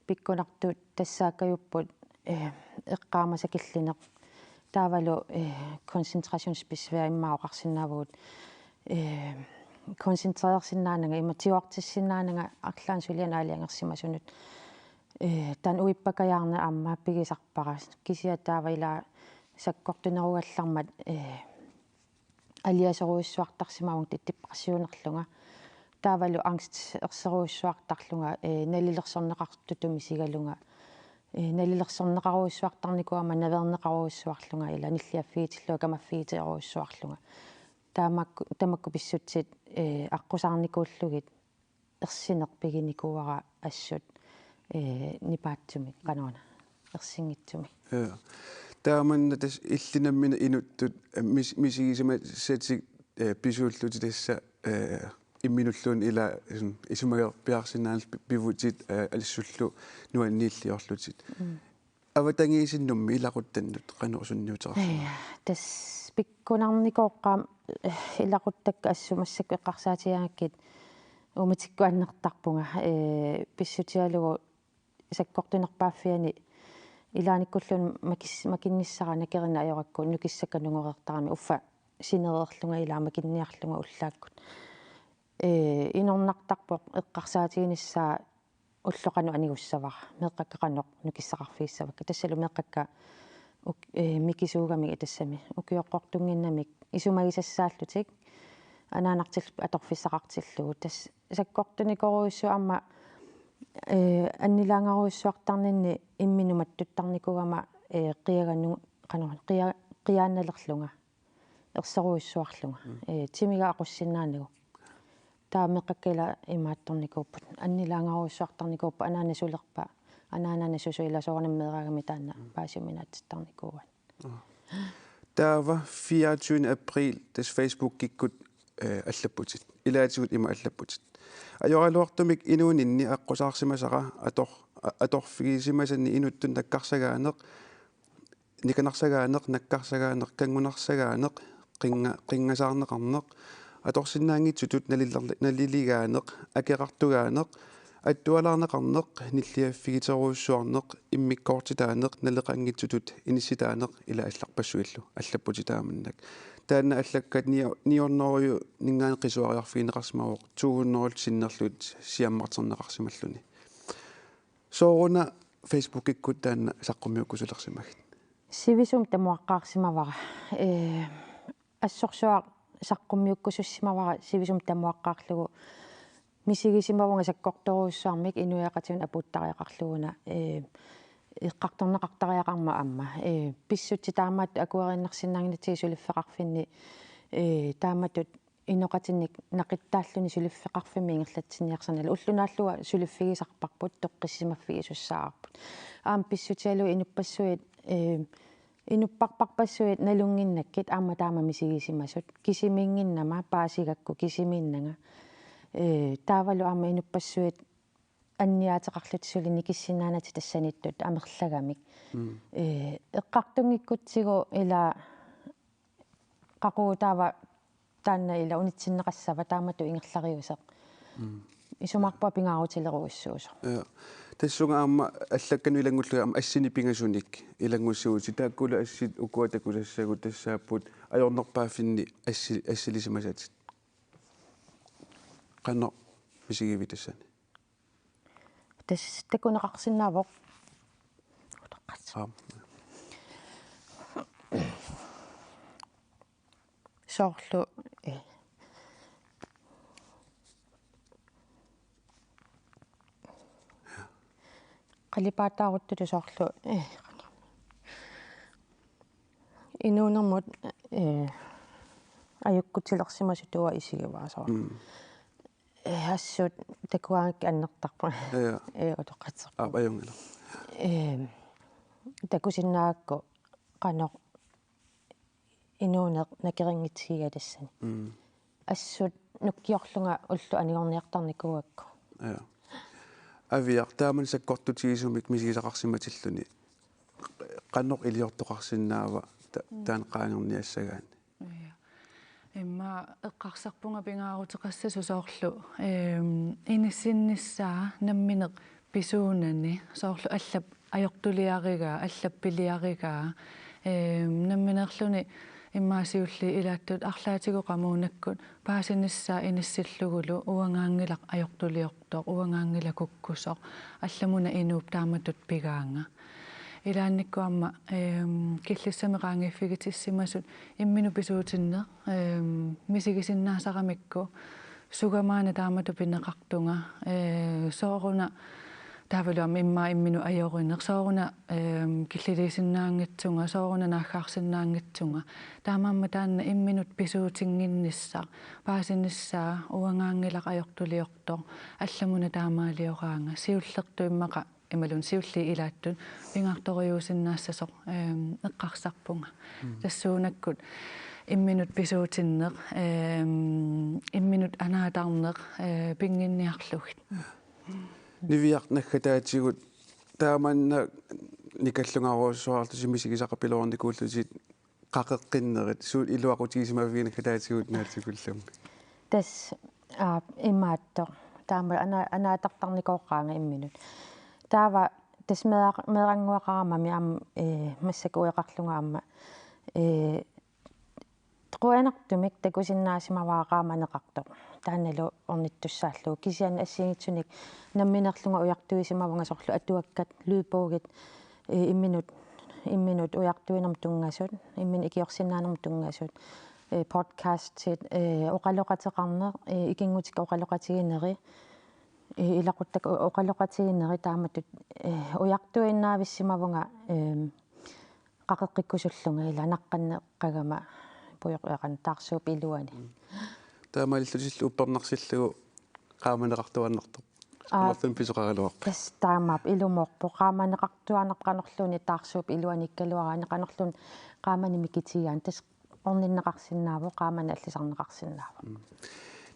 пиккунартуут тассааккаюппут эққаамасакиллинеқ таавалу концентрationsbesvær иммаоқарсинаавгут концентрерсинаанага иматиуартиссинаанага арлаан сулианаалиангерсимасунут тан уиппакаярна аама пигисарпара кисиа тааваила саккортунеругаллармат алиасеруиссуартарсимаавун титтиппарсиунерлунга таавалу ангст ерсеруиссуартарлунга налилерсорнеқартутуми сигалунга налилерсорнеқаруиссуартарникуама навернеқаруиссуарлунга ила ниллиаффиитиллуа камаффиитеруиссуарлунга тамакку писсутсит аққусаарникууллугит ерсинерпигиникуара ассут нипаатсуми канаона ерсингитсуми taamanna tas illinamina inuttut misigisima satik pisuulluti tassa imminulluun ila isumager piarsinnaanal pivutit alissullu nuanniilliorlutit avatangiisinnummi ilaquttannut qanorsunniuteqarsima tas pikkunarnikoqqaam ilaquttakka assumassakku eqqarsaatigaangakit umatikkuannertarpunga pissutialugu sakkortunerpaaffiani илааниккуллун макинниссара накерина аёракку нукиссакканунгорертарами уффа синереерлунга илаа макинниарлунга уллааккут инорнартарпоқ эққарсаатигиниссаа уллоқану анигуссавара меққаккақаноқ нукиссақарфииссавакка тассалу меққакка микисуугами тассами укиоққортунгиннамик исумагисассааллутик анаанартил аторфиссақартиллугу тас саккортуникоруиссу амма аннилаангаруиссуартарнинни имминуматтуттарникугама қиагану қаноран қиаанналерлунга ерсеруиссуарлунга тимига ақуссиннаанагу таамеққаккила имаатторникууппут аннилаангаруиссуартарникууппа анаанасулерпа анаананасусуила соорнаммеераагами таанна паасиминааттарникууган таава 24 април тас Facebook киккут аллаппутит илаатигут има аллаппутит ajorluartumik inuuninni aqqusаарsimasara atorfigisimasanni inuttun nakkarsagaaneq nikanarsagaaneq nakkarsagaaneq kangunarsagaaneq qingasaarneqarneq atorsinnaangitsutut naliligaaneq akeqartugaaneq attualaarneqarneq nilliaffigiteruussuarneq immikkoortitaaneq naleqangitsutut inissitaaneq ila allarpassuillu allapputitaamannak taanna allakkat niornoriu ningaan qisuariarfiineqarsimaavoq tuugunnerult sinnerlut siammarterneqarsimalluni sooruna Facebook-ikkut taanna saqqummiukkusulersimagit sivisum tamuaqqaarsimavara assorsuaq saqqummiukkusussimavara sivisum tamuaqqaarlugu misigisimavunga sakkortoruussuarmik inuiaqatiun aputtariaqarluguna иққарторнеқартариақарма амма писсутти таамаат акуериннарсинаангнатиги сулиффеқарфинни тааматут иноқатинник нақиттааллуни сулиффеқарфими ингерлатсиниарсанала уллунааллуга сулиффигисарпарпут тоққиссимаффигисуссаарпут писсутиалу инуппассуит инуппарпарпассуит налунгиннаккит аама таама мисигисимасут кисимингиннама паасигакку кисимииннага таавалу аама инуппассуит анниаатеқарлутсули никиссинаанати тассаниттут амерлагамик эққартунгиккутсигу ила қақуутаава таанна ила унитсиннеқассава таамату ингерлариусеқ исумарпа пингаарутилеругуссуусо тассунга аама аллаккану илангуллуга аама ассини пингасуник илангуссуути тааккула ассит укуатакулассагу тассааппут аёрнерпааффинни ассилисимасатит qanno misigivi tassani тас такунеқарсинаавоқ соорлу қалипаатаарутту соорлу инуунермут аюккутилерсимасутуа исигиваасоо ассут такуаак аннертарпа отоққатсерпа аюнгала такусиннаакку қано инуунеқ накерингитсига тассани ассут нуккиорлунга уллу анигорниартарникуакку авиартааман саккортутигисумик мисигисақарсиматиллуни қанноқ илиортоқарсинаава таанеқаангерниассагаани имма эққарсарпунга пингаарутеқасса сусоорлу иниссинниссаа намминеқ писуунани соорлу аллап аёртулиаригаа аллаппилиаригаа намминерлуни иммаасиулли илааттут арлаатигу qamуунаккут паасинниссаа иниссиллугулу уангаангилақ аёртулиортоқ уангаангила куккусоқ алламуна инууп тааматут пигаанга илаанниккуамма киллиссамеqaangиффигитиссимасут иммину писуутинне мисигисиннаасарамикку сугамаана таамату пинеқартунга сооруна таавалуам иммину аёринеқ сооруна киллилисиннаангитсунга сооруна наахаарсиннаангитсунга таамаамма таанна имминут писуутингинниссаа паасинниссаа уангаангилақ аёртулиортоқ алламуна таамаалиораанга сиуллерту иммақа ималун сиулли илааттун пингарториусиннаассасоқ эққарсарпунга тассуунаккут имминут писуутиннеқ имминут анаатарнеқ пингинниарлугит нивиартнаггатаатигут тааманна никаллунгаруссуарту симисигисақапилуорникууллутит қақеққиннерит суут илуақутигисимавигинаггатаатигут наатсикуллам тас имаатто таама анаатартарникооққаанга имминут таава тас мерангуақарамами аама массакуеқарлунгаама труанартумик такусиннаасимаваақааманеқарто таанналу орниттуссааллу кисиан ассигитсуник намминерлунга уяртуисимавнга сорлу атуаккат луипоогит имминут уяртуинерм тунгасут иммин икиорсиннаанерм тунгасут подкастит оқалоқатеқарне икингутик оқалоқатигинери илақуттак оқалоқатигинери тааматут уяртуиннаависсимавнга qaqeqqikkusullunga ila naqqanneqqagama puyoqeqan taarsuup iluani таамааллутиллу уппернарсиллугу qaamaneqartuannertoq аматтан писоқаралуарпа тас таамаап илумоорпо qaamaneqartuanerqanerluni taarsuup iluanikkaluaraani qanerlun qaamanimikitigaan тас орниннеқарсинааву qaamana аллисарнеқарсинааву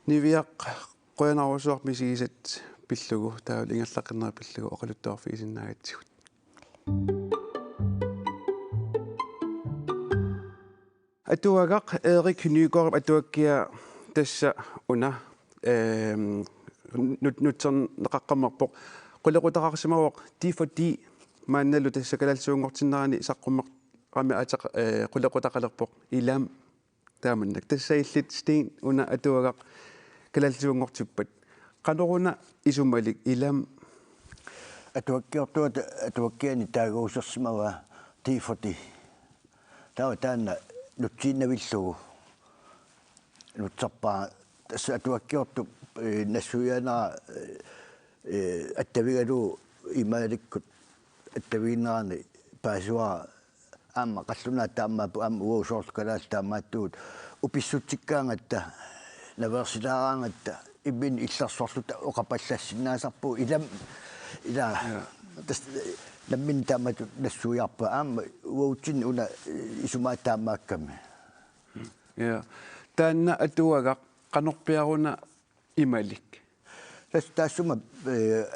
нивиақ qoyanarussuaq misigisat pillugu taavul ingerlaqinner pillugu oqaluttuarfigisinnaagатсигут атуагақ Эрик Nygaard атуаккиа тасса уна нутсернеқаққаммерпоқ qullequtaqarsimauq tii fordi maannallu tassakalalsuungortinnerani saqqummeq qami ataq qullequtaqalerpoq ilam taamannak tassaillit steen una atuagaq kalalsuungortippat qanoruna isumalik ilam atuakkiortuat atuakkiani taaguusersimava tii fordi taana nutsiinnavillugu nutserpaa tassa atuakkiortu nassuyanaa attavigadu imalikkut attaviinnerani paasua aamma qalluna taammaappu aamma uusoorsukalaal taammaattuut upissutsikkaangatta naversitaaraangatta ibbin illersorluta oqapallassinnaasarpu ilam ila nammin taamatu nassuiarpa aamma uutsin una isumaat taamaakkami ja taanna atuaga qanorpiaruna imalik taassuma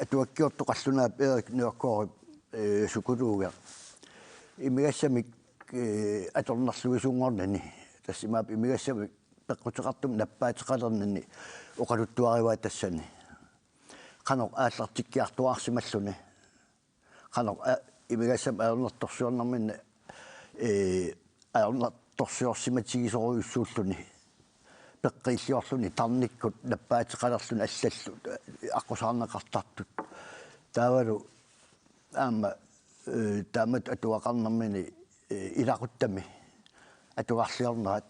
atuakkiortoqallunaap Erik Nørgaard sukuluuga imigassamik atornarluisuungornani tassimaap imigassamik peqqutеqartum nappaatiqalerni oqaluttuariwa tassani qanoq aallartikkiartuarsimalluni qanoq imigassam aornertorsuornerminna aornertorsuorsimatigisoruissuulluni peqqilliorluni tarnikkut nappaatiqalerluni allallu aqusaarneqartartut taavalu aamma taamat atuaqarnermini ilaquttami atuarliornerat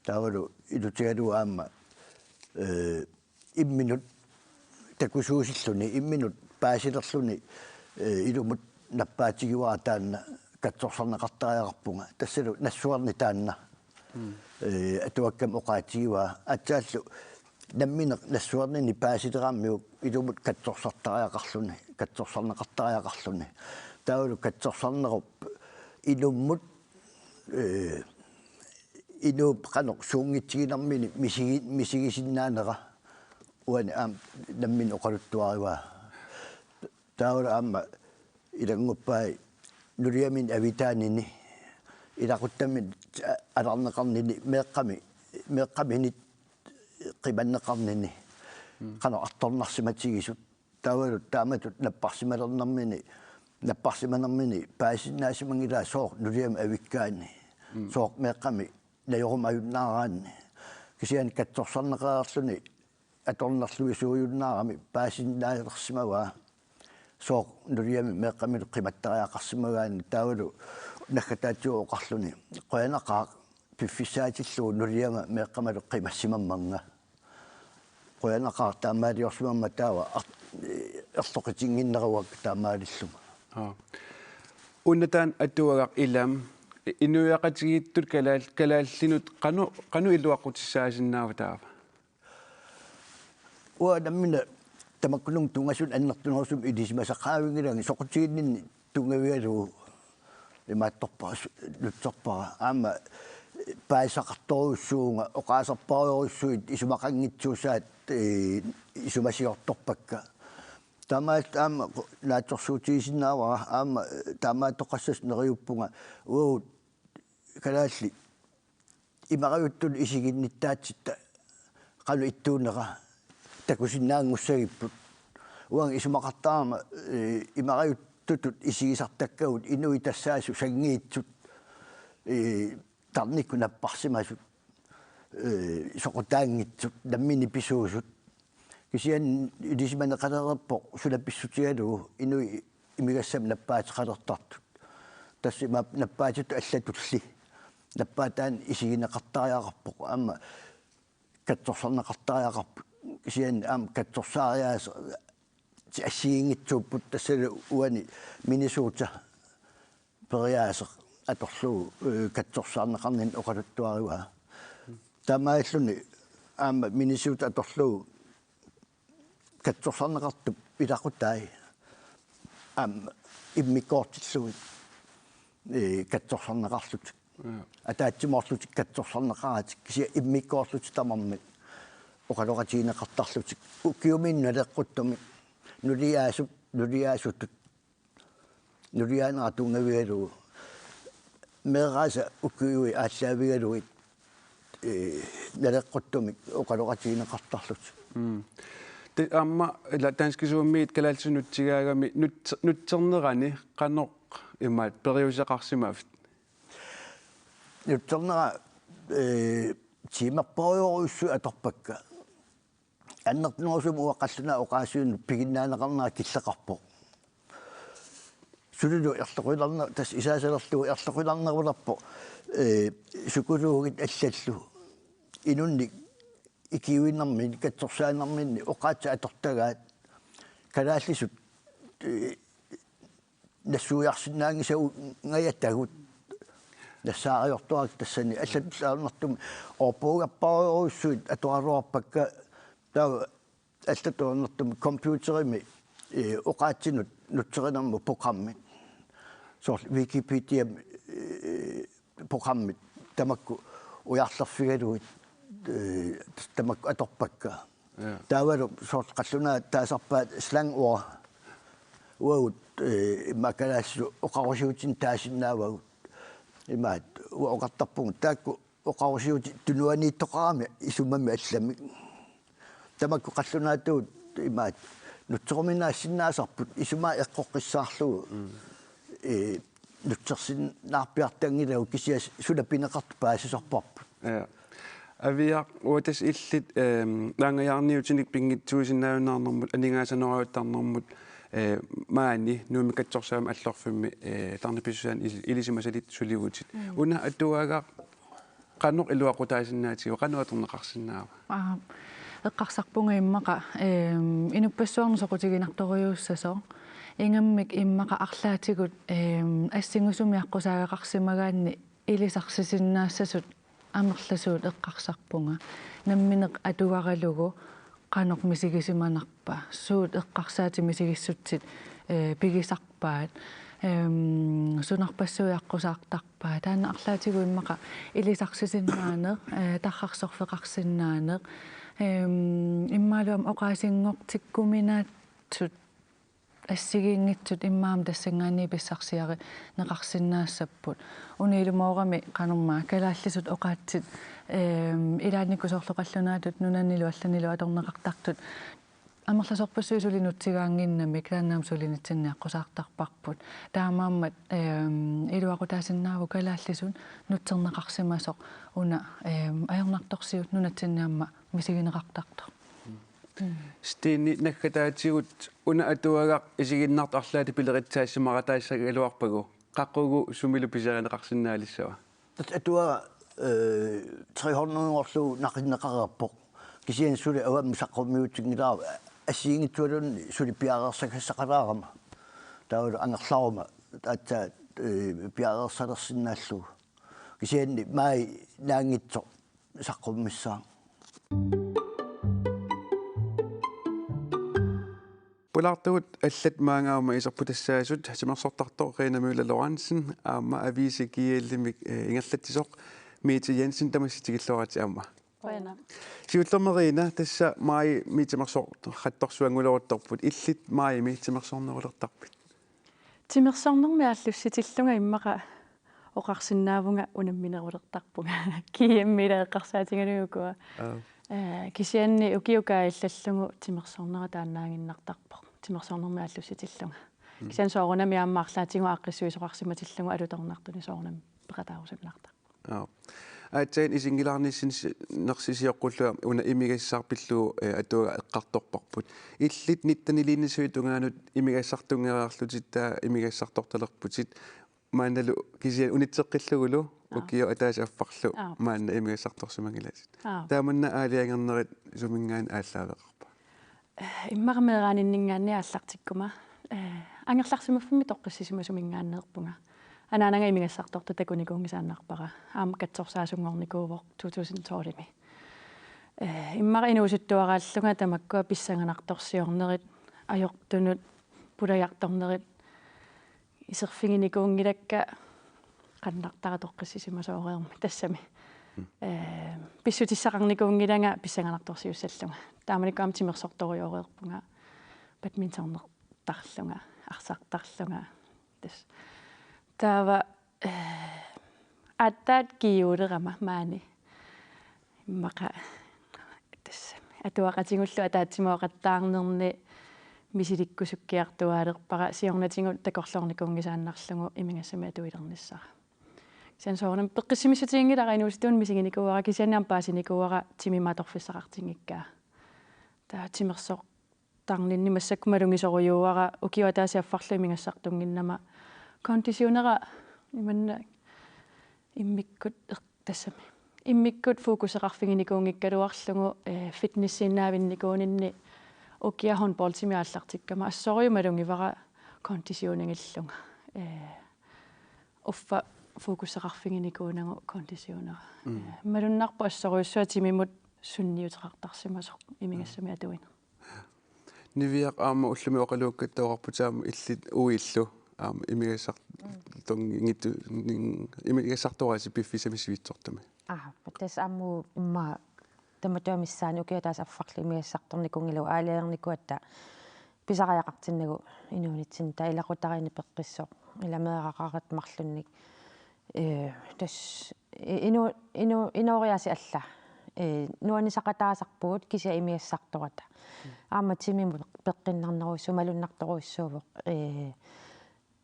taavalu ilutigalu aamma imminut takusuusilluni imminut paasilerluni ilumut nappaatigiwaa taanna katsorsarneqartariaqarpunga tassalu nassuarni taanna atuakkam oqaatigiwaa ataallu nammine nassuarnini paasilerammiuk ilumut katsorsartariaqarluni katsorsarneqartariaqarluni taavalu katsorsarnerup ilummut inuup qanoq suungittiginermini misigisinnaanera uani aam nammin oqaluttuariwaa taavalu aamma ilanguppai nuliamin avitaanini ilaquttammin alarneqarnini meeqqaminit qimanneqarnini qanoq artornarsimatigisut taavalu taamatut napparsimanermini paasinnaasimanngilaa sooq nuliam avikkaani sooq meeqqami najorum ajunnaaraanni kisian katsorsarneqaarluni atornarluisuujunnaarami paasinnaalerssimavaa sooq nuliami meeqqamilu qimattariaqarsimagaani taavalu naggataatsuo oqarluni qoyanaqaaq piffissaatillugu nuliama meeqqamalu qimassimamanga qoyanaqaaq taamaaliorsimamma taava ertoqitinginneruak taamaalilluga unnataan atuagaq ilam inuiaqatigiittut kalaallinut qanu iluaqutissaasinnaava taava ua nammina tamakkunung tungasun annertunersum ilisimasaqaavingilangi soqutiginninni tungavialugu imaattorpa lutserpara aama paisaqartoruissuunga oqaasarpariorussuit isumaqanngitsuusaat isumasiortorpakka taamaat aama naatsorsuutigisinnaavara aama taamaatoqassas neriuppunga uut kalaalli imaqajuttun isiginnittaatsitta qalu ittuunera takusinnaangussagiput uang isumaqartaarma imaqajuttutut isigisartakkagut inui tassaasu sangiitsut tarnikku napparsimasut soqutaangitsut nammini pisuusut kisian ilisimaneqalererpoq sulapissutigalugu inui imigassam nappaatiqalertartut tassima nappaatittu allatulli nappaataan isigineqartariaqarpoq aama katsorsarneqartariaqarput kisian aam katsorsaariaas assiingitsuupput tassalu uani Minnesota periaaseq atorlugu katsorsaarneqarnin oqaluttuariwaa taamaalluni aama Minnesota atorlugu katsorsaarneqartup ilaqutaai aama immikkoortillugut katsorsaarneqarlutik атаатсимоорлутик катсорсарнеқаратик кися иммиккоорлутик тамармик оқалоқатигинеқартарлутик укиуминналеққуттами нулиаасутут нулиаанератунгавигалугу меэраса укиуи ааллаавигалугит налеққуттумик оқалоқатигинеқартарлутик те амма ила танскисууммиит калаалсунутсигаагами нутсернерани қаноқ имаат периусеқарсимаавт нутсернера тимерпориоруссу аторпакка аннертнерусум уаққаллуна оqaасуун пигиннаанеқарнера киллеқарпо сулулу ерлоқуиларнер тас исаасалерлугу ерлоқуиларнеруларпо сукулуугит аллаллу инунни икиуиннэрмини катсорсааннэрмини оqaатса атортагаат калааллисут нассуиарсинаангисау гаятагут нассаариортуарак тассани аллатсаарнартум орпуугаппариоруссуит атуаруарпакка таа аллатуарнартум компьютерими оqaатсинут nutserenammu programmit so Wikipedia programmit tamakku ujarlarfigaluit tamakku atorpakka taavalu sort qalluna taasarpaat slangua uut makalaassu oqarusiutin taasinnaavagut imaat uoqartarpungu taakku oqarusiuti tunuaniittoqarami isumami allami tamakku qallunaatuut imaat nutseruminaassinaasarput isumaa eqqoqqissaarlugu nutsersinnaarpiartangilagu kisias sulapineqartu paasisorparput avia uatas illit laangajaarniutinik pingitsuusinnaavunnaarnermut aningaasanoruuttarnermut maani nuumikatsorsaam allorfimmi tarnipissuaan ilisimasalit sulivutit una atuaga qannoq iluaqutaasinnaatigu qanuatorneqarsinnaava eqqarsarpunga immaqa inuppassuarnersoqutiginartoriuussaso ingammik immaqa arlaatigut assingusumi-aqqusaageqarsimagaanni ilisarsisinнаассасут амерласуут эққарсарпунга намминеқ атугараlugu qanoq misigisimanarpa suut eqqarsaati misigissutit pigisarpaat sunarpassuiaqqusаарtarpaa taana arlaatigu immaqa ilisarsisinnaane tarrarsorfeqarsinnaane иммаалуам оqaasингортиккуминааtsut ассигиингитсут иммаам тассангаани писсарсиари неқарсиннаассаппут униилумоорами кануммаа калааллисут оqaатсит илааниккусоорлоқаллунаатут нунаннилу алланилу аторнеқартартут амерласорпассуисулинутсигаангиннамик тааннаам сулинитсинниаққусаартарпарпут таамааммат илуақутаасиннааву калааллисун нутсернеқарсимасоқ уна аернарторсиут нунатсиннаамма мисигинеқартартор стини наггатаатигут уна атуагақ исигиннарт арлаати пилеритсаассимаратаассагалуарпагу қаққугу сумилу писаринеқарсинаалиссава тат атуага 300 орлу нақиннеқарерпоқ кисиан сули авам саққумиутсигнилаа ассиингитсуалунни сули пиареерсакассақалаарама таавалу ангерларума атта пиареерсалерсинааллугу кисианни маи наангитсо саққуммиссаа Pulartugut allat maangauma iserputassaassut simerssortartor Reena Møller Lorentzen aamma avisikiillimik ingerlattisoq Mette Jensen tamassitigilluarati aamma. Reena. Siullermeriina tassa mai mittimersorqattorsuanguloortorput illit mai mittimersornerulertarpit. Timersornermi allussitillunga immaqa oqarsinnaavunga unamminerulertarpunga kiimmila eqqarsaatingaluukua. Kisianni ukiukaillallungu timersornera taannaanginnartarpoq timersornermi allussitillunga kisian soorunami aammaarlaatingu aaqqissuisoqarsimatillungu alutornartuni soorunami peqataarusimnartaq aatsaan isingilaarnissin nersisiоққуллуа уна имигассаарпиллу атуга эққарторпарпут иллит ниттанилииннисуитунгаанут имигассартунгераарлутитта имигассарторtalерпутит маанналу кисиан унитсеққиллугулу укио атаасааффарлу маанна имигассарторсумагиласит тааманна аалиангернерит сумингаан ааллаавеқарпа иммақамерааниннингаанни ааллартиккума ангерларсимаффими тоққиссисима сумингааннеерпунга анаанага имигассарторта такуникуунгисааннарпара аама катсорсаасунгорникууво 2012ми иммаqa инуусуттуарааллунга тамаккуа писсанганарторсиорнерит ajortunut pulajartornerit isерфигиникуунгилакка qannartaratoqqissisima sooreermi tassami pissutissaqarnikuungilanga pissanganartorsiussallunga taamanikkaam timersortoriuoreerpunga badmintonnertarlunga arsartarlunga tas taava attaat kiuulerama maani immaqa tassami atuaqatingullu ataatsimuoqattaarnerni misilikkusukkiartuaalerpara siornatingut takorlornikuungisaannarlugu imingassami atuilernissara sen soornam peqqissimissutiingilара inuusituun misiginikuara kisianniam paasinikuara timimatorfissaqartingikkaa taa timersoq tarninni massakkumalungisorujuara ukiwataasiaffarlu imingassartunginnama konditionera imanna immikkut tassami immikkut fokuseqarfiginikuungikkaluarlugu fitnessinnaavinnikuuninni ukia håndboldtimi allartikkama assoriumalungivara konditioningillunga uffa fokuseqarfiginikuunangu konditionera malunnarpu assoriussuatimimut sunniuteqartarsimasoq imingassami atuina Niviaq aama ullumi oqaluukkattuaqarputaama illit uillu imigassart tongingittu imigassartuarasi piffisamisivitsortami. Tas ammu imma tamatoamissaani ukiataas affarli imigassartornikungilu aalialernikuatta pisaqajaqartinnagu inuunitsin ta ilaqutariini peqqissoq ilameeqaqarat marlunnik tas inuoriasi alla nuanisaqataasarpuut kisia imigassartorata aama timimut peqqinnarneru sumalunnartoruissuuvoq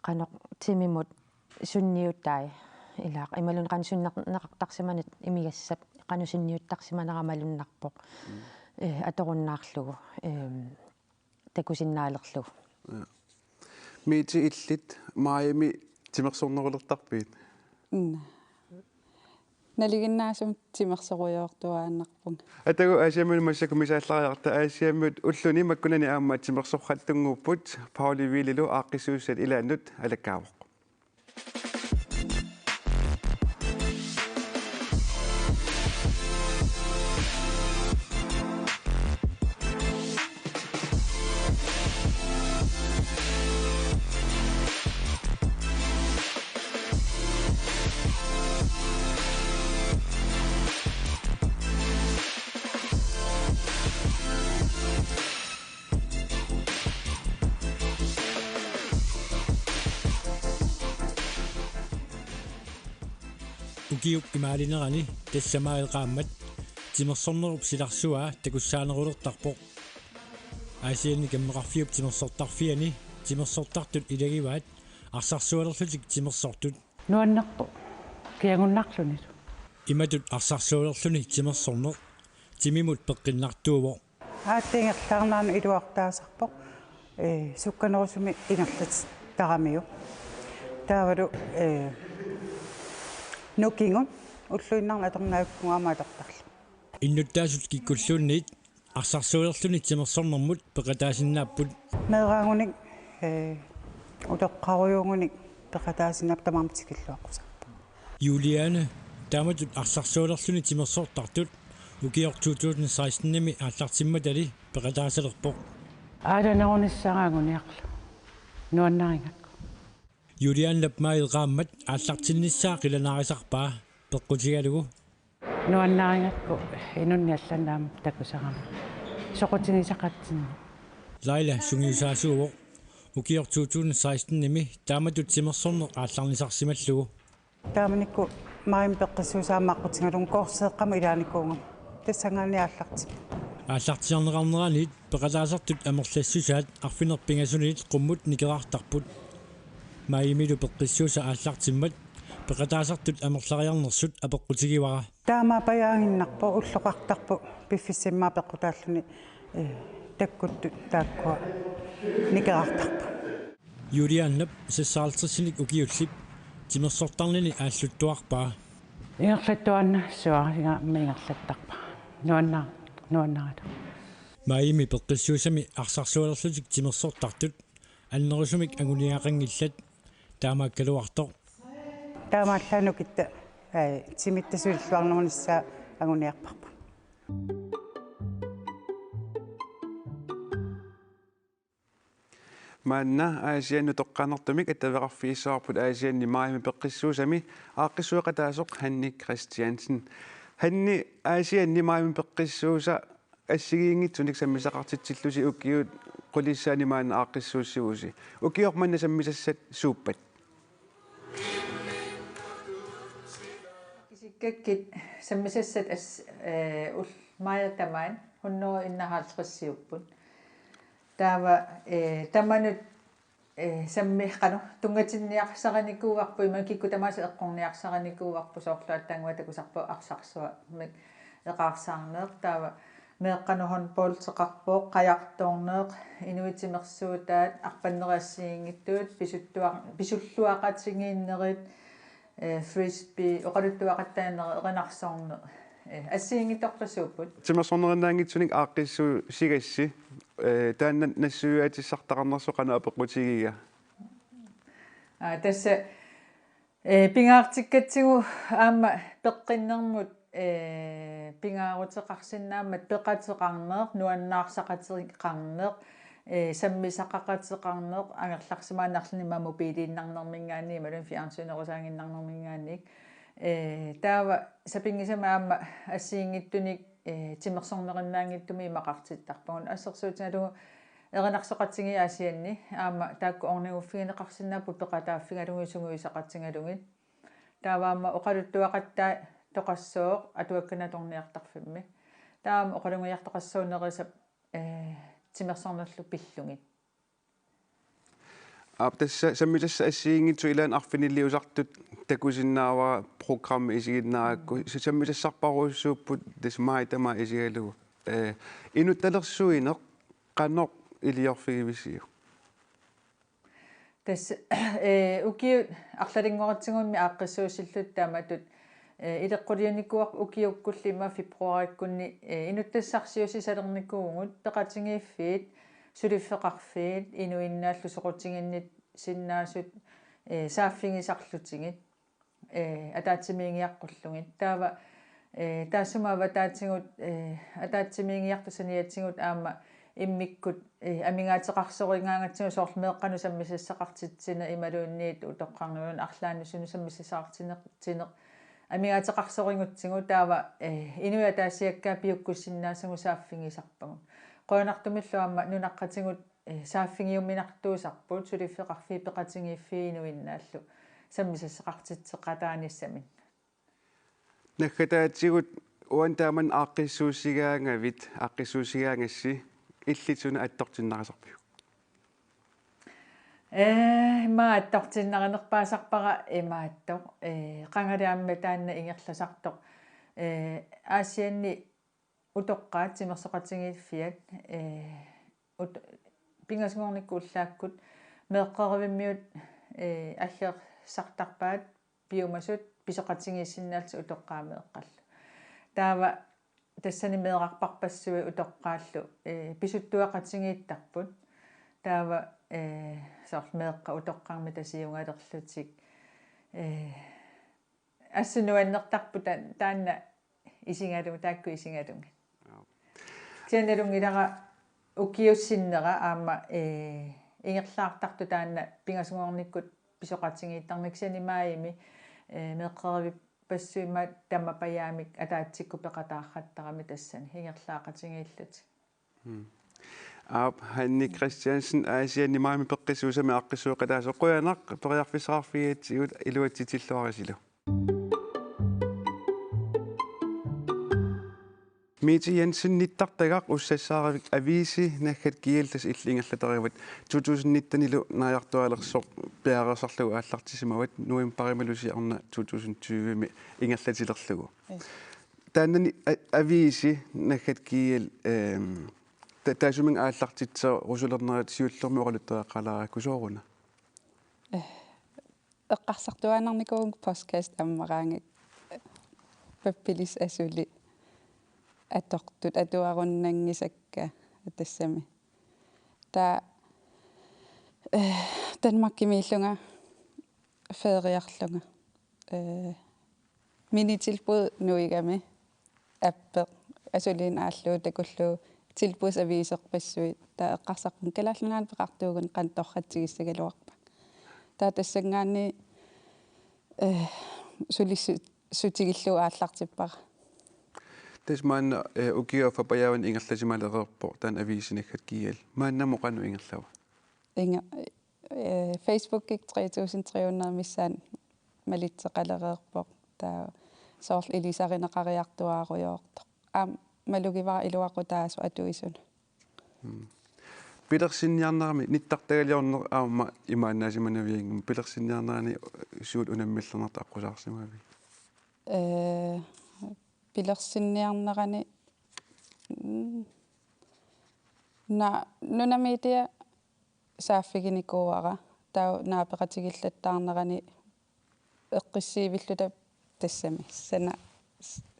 qanoq timimut sunniuttai ila imalun qan sunneqartarsimanit imigassap qanusinniuttarsimaneramalunnerpoq atorunnaarlugu takusinnaalerlugu miiti illit Miami timersornerulertarpiit naliginnaasum timersorujoortuaannarpung atagu asiamul massakumisaallariarta asiamut ulluni makkunani aamma timersorqattunguupput Pauli Viililu aaqqisuussat ilaannut alakkaavoq ukiuk imaalinnerani tassamaaqaammat timersornerup silarsuaa takussaanerulertarpoq aasianni kammeqarfiup timersortarfiani timersortartut ilagivaat arsarsualerlutik timersortut nuannerpo kiangunnarlunit imatut arsarsualerluni timersorner timimut peqqinnartuuvoq aattiingerlaarnaanu iluartaasarpoq sukkanerusumi ingerlat taramiu taavalu nukingun ulluinnarna atornaakkungaamaatortarlu innuttaasut kikkulluunniit arsarsualerluni timersornermut peqataasinnaapпут meeraangunik uteqqaruyungunik peqataasinnaap tamarmitikilluaqqusarpu Juliane taamatut arsarsualerluni timersortartut ukior 2016-nimi aallartimmatali peqataasalerpoq aadanерунissaраангуниарлу нуаннарингакку Julian lapmaailqaammat aallartinnissaa qilanaarisarpaa peqqutigalugu нуаннарингакку инунни алланаам такусарама соқутигисақатсинни Laila sungiusaasuuvoq ukior 2016-nimi taamatut timersorner aallarnisarsimallugu тааманикку маим пеққиссуусаамааққутингалун коорсеэққама илааникуунгам тассангаани аалларти ааллартиарнеқарнераанит пеқалаасартут амерлассусаат арфинерпингасунит қуммут никерартарпут маимилу пеққиссууса ааллартиммат пеқатаасартут амерлариарнерсут апеққутигивара таама паяангиннарпо уллоқартарпу пиффиссиммаа пеққутааллуни таккутту тааккуа никерартарпу Juliannap сассаалтерсиник укиуллип тимерсортарнини ааллуттуарпаа ингерлаттуанна суарига мингерлаттарпа нуаннарат маими пеққиссуусами арсарсуалерлутик тимерсортартут аннерусумик агуниақангиллат таамааккалуартоқ таамааллаанукитта тимиттасуиллуарнерунissaа агуниарпарпа Manna aasiannu toqqanertumik ataveqarfiissaarput aasianni maimi peqqissuusami aaqqissueqataasoq Hanni Christiansen Hanni aasianni maimi peqqissuusa assigiingitsunik sammisaqartitsillusi ukiut qulissaani maana aaqqissuussivusi ukiormanna sammisassat suuppat kisikkakit sammisassat ul maayatamaan hunno innahaartrissiupput taava tamanut sammiqqanu tungatinniarsaqanikuuarpu imakikku tamaasa eqqorniarsaqanikuuarpu soorluattaangua takusarpu arsarsua eqaarsaarneeq taava meeqqanuhon poolteqarpooq qajartorneeq inuitimersuutaat arpanneriassiingittuut pisulluaqatigiinnerit frisbee oqaluttuaqattaaneri erinarsorne ассиингиторпасууппут тимерсорнериннаангитсуник ааққиссу сигасси таанна нассуаатиссартақарнерсоқана апеққутигига тасса пингаартиккатсигу аама пеққиннэрмут пингаарутеқарсинаамат пеқатеқарнеэр нуаннаарсақатеқарнеэр саммисақақатеқарнеқ ангерларсимаанарлани мобилииннарнэрмингаани малун фиансунерусаангиннарнэрмингаанник таава сапингисама аама ассиингиттуник тимерсорнериннаангиттуми имақартиттарпагун ассерсуутиналугу эринарсоқатсиги аасианни аама таакку орнигуффигинеқарсинааппу пеқатааффигалугу сунгуисақатсигалугит тааваама оқалуттуақаттаа тоқассооқ атуакканаторниартарфимми таама оқалунгиартоқассуунерисап тимерсорнерлу пиллугит Tässä sammitassa assiingitsu ilan arfinilliusartut takusиннаава программи исигиннаакку саммитассарпаруйссууппут тасмаитама исигалугу инутталерсуинеқ qannoq iliorfigivisiu тас укиу арлалингоратсигуунми ааққиссуусиллут тааматут илеққулиуникуақ укиуккуллима фебруариккунни инуттассарсиуси салерникуугут пеқатингииффиит сулиффеқарфиит инуиннааллу соқутингиннит синнаасут сааффигисарлутингит атаатсимиингиаққуллугит таава таассумаава таатсигут атаатсимиингиартусаниатсигут аама иммиккут амингаатеқарсоригаангатсигу соорлмеэққану саммисассақартитсина ималуунниит утоққарнуун арлааннусуну саммисасаартинеқ амингаатеқарсорингутсигу таава инуя таассиаккаа пиуккуссиннаасагу сааффигисарпагу qoonartumilluamma nunaqatigut saaffingiyumminartuusarput sulifeqarfii peqatingiiffiinuinnaallu sammisasseqartitseqataanissami nakkataatigut uantaaman aaqqissuusigaangavit aaqqissuusigaangassi иллитсуна аттортиннарисарпиу мааттортиннаринерпаасарпара имааттоқ qangalaamme taanna ingерласартоқ аасианни утоққаат тимерсоқатингииффиат пингасгорниккууллааккут меэққаривиммиут аллеерсартарпаат пиумасут писоқатингииссиннаалти утоққаамеэққалла таава тассани меэрарпарпассуи утоққааллу писуттуақатингииттарпут таава сорл меэққа утоққарми тасиунгалерлутик ассунуаннертарпута таанна исингалу таакку исингалунги кенерунгилара укиуссиннера аама ингерлаартарту таанна пингасугорниккут писоқатингииттарниксанимаими меэққариви пассуимаат таммапаяамик атаатсикку пеқатаарраттарами тассани ингерлаақатингииллут Hanni Christiansen aasianni maami peqqissuusami aqqissuuqataasa qoyanaq toriarfissaarfigiatsigut iluatsitilluarisilu Miti Jensen nittartagaq ussassaarivik avisi nakkat kieltas illingallaterivat 2019 ilu naajartualersoq pearersarlugu aallartisimavat nuimparimalusi arna 2020 mi ingallatilerlugu taannani avisi nakkat kiel taasuming aallartitsa rusulernerat siullermi oqaluttuaqqalarakkusooruna eqqarsartuanarnikuung podcast ammaraangik pappilis asuli atortut atuarunnangisakka tassami ta Danmarkimiillunga feriarlunga minitilbud nuigami appe asulin aallu takullu tilbusaviiserpissui ta eqqarsarpun kalaallunaal peqartuugun qantorratsigissaгаluarpa ta tassangaanni sulissutigillu aallartippara Tasmaanna ukiua fapayawan ingerlasimalererpo tan avisinakkat kiel maannamoqanu ingerlawa inga Facebook 3300 missaan malitseqalererpo ta soorl ilisarineqariartuaarujoorto malugivara iluaqutaasu atuisuna pilersinniarnerami nittartagaliorner aama imaannaasimanavigum pilersinniarnerani suut unammillernerta aqqusaarsимави pilersinniarnerani na nunamitia saaffiginikuara tau naapeqatigillattarnerani eqqissiivilluta tassami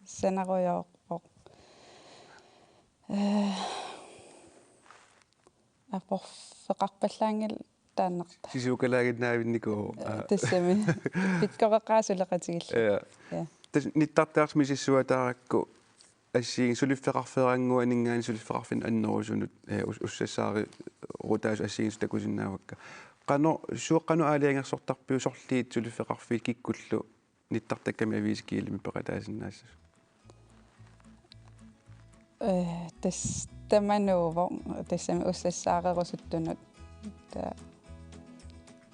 sanarujoorpoq апорфеқарпаллаангил тааннарта сисукалаагиннаавинникуу тассами питкореққаасулеқатигилла тас ниттартаарс мисиссуатааракку assiin sulifferarferanguaningaan sulifferarfin annorusunut ussassaari rutaas assiin takusinnaavakka qano aaliangersortarpiu sorliit sulifferarfiit kikkullu nittartakkami aviisikiilimi peqataasinnaassa tamanuuvo tassami ussassaaqerusuttunut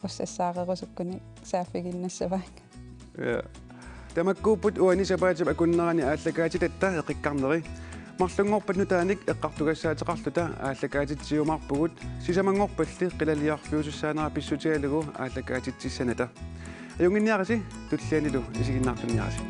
ussassaaqerusukkuni saafiginnassavaanga tamakkuuput uani sapaatim akunnerani aallakaatitatta eqikkarneri marlungorpat nutaanik eqqartugassaateqarluta aallakaatitsiumarpugut sisamangorpalli qilaliarfiusussaanera pissutialugu aallakaatitsissanata ajunginniarisi tullianilu isiginnaartunniarisi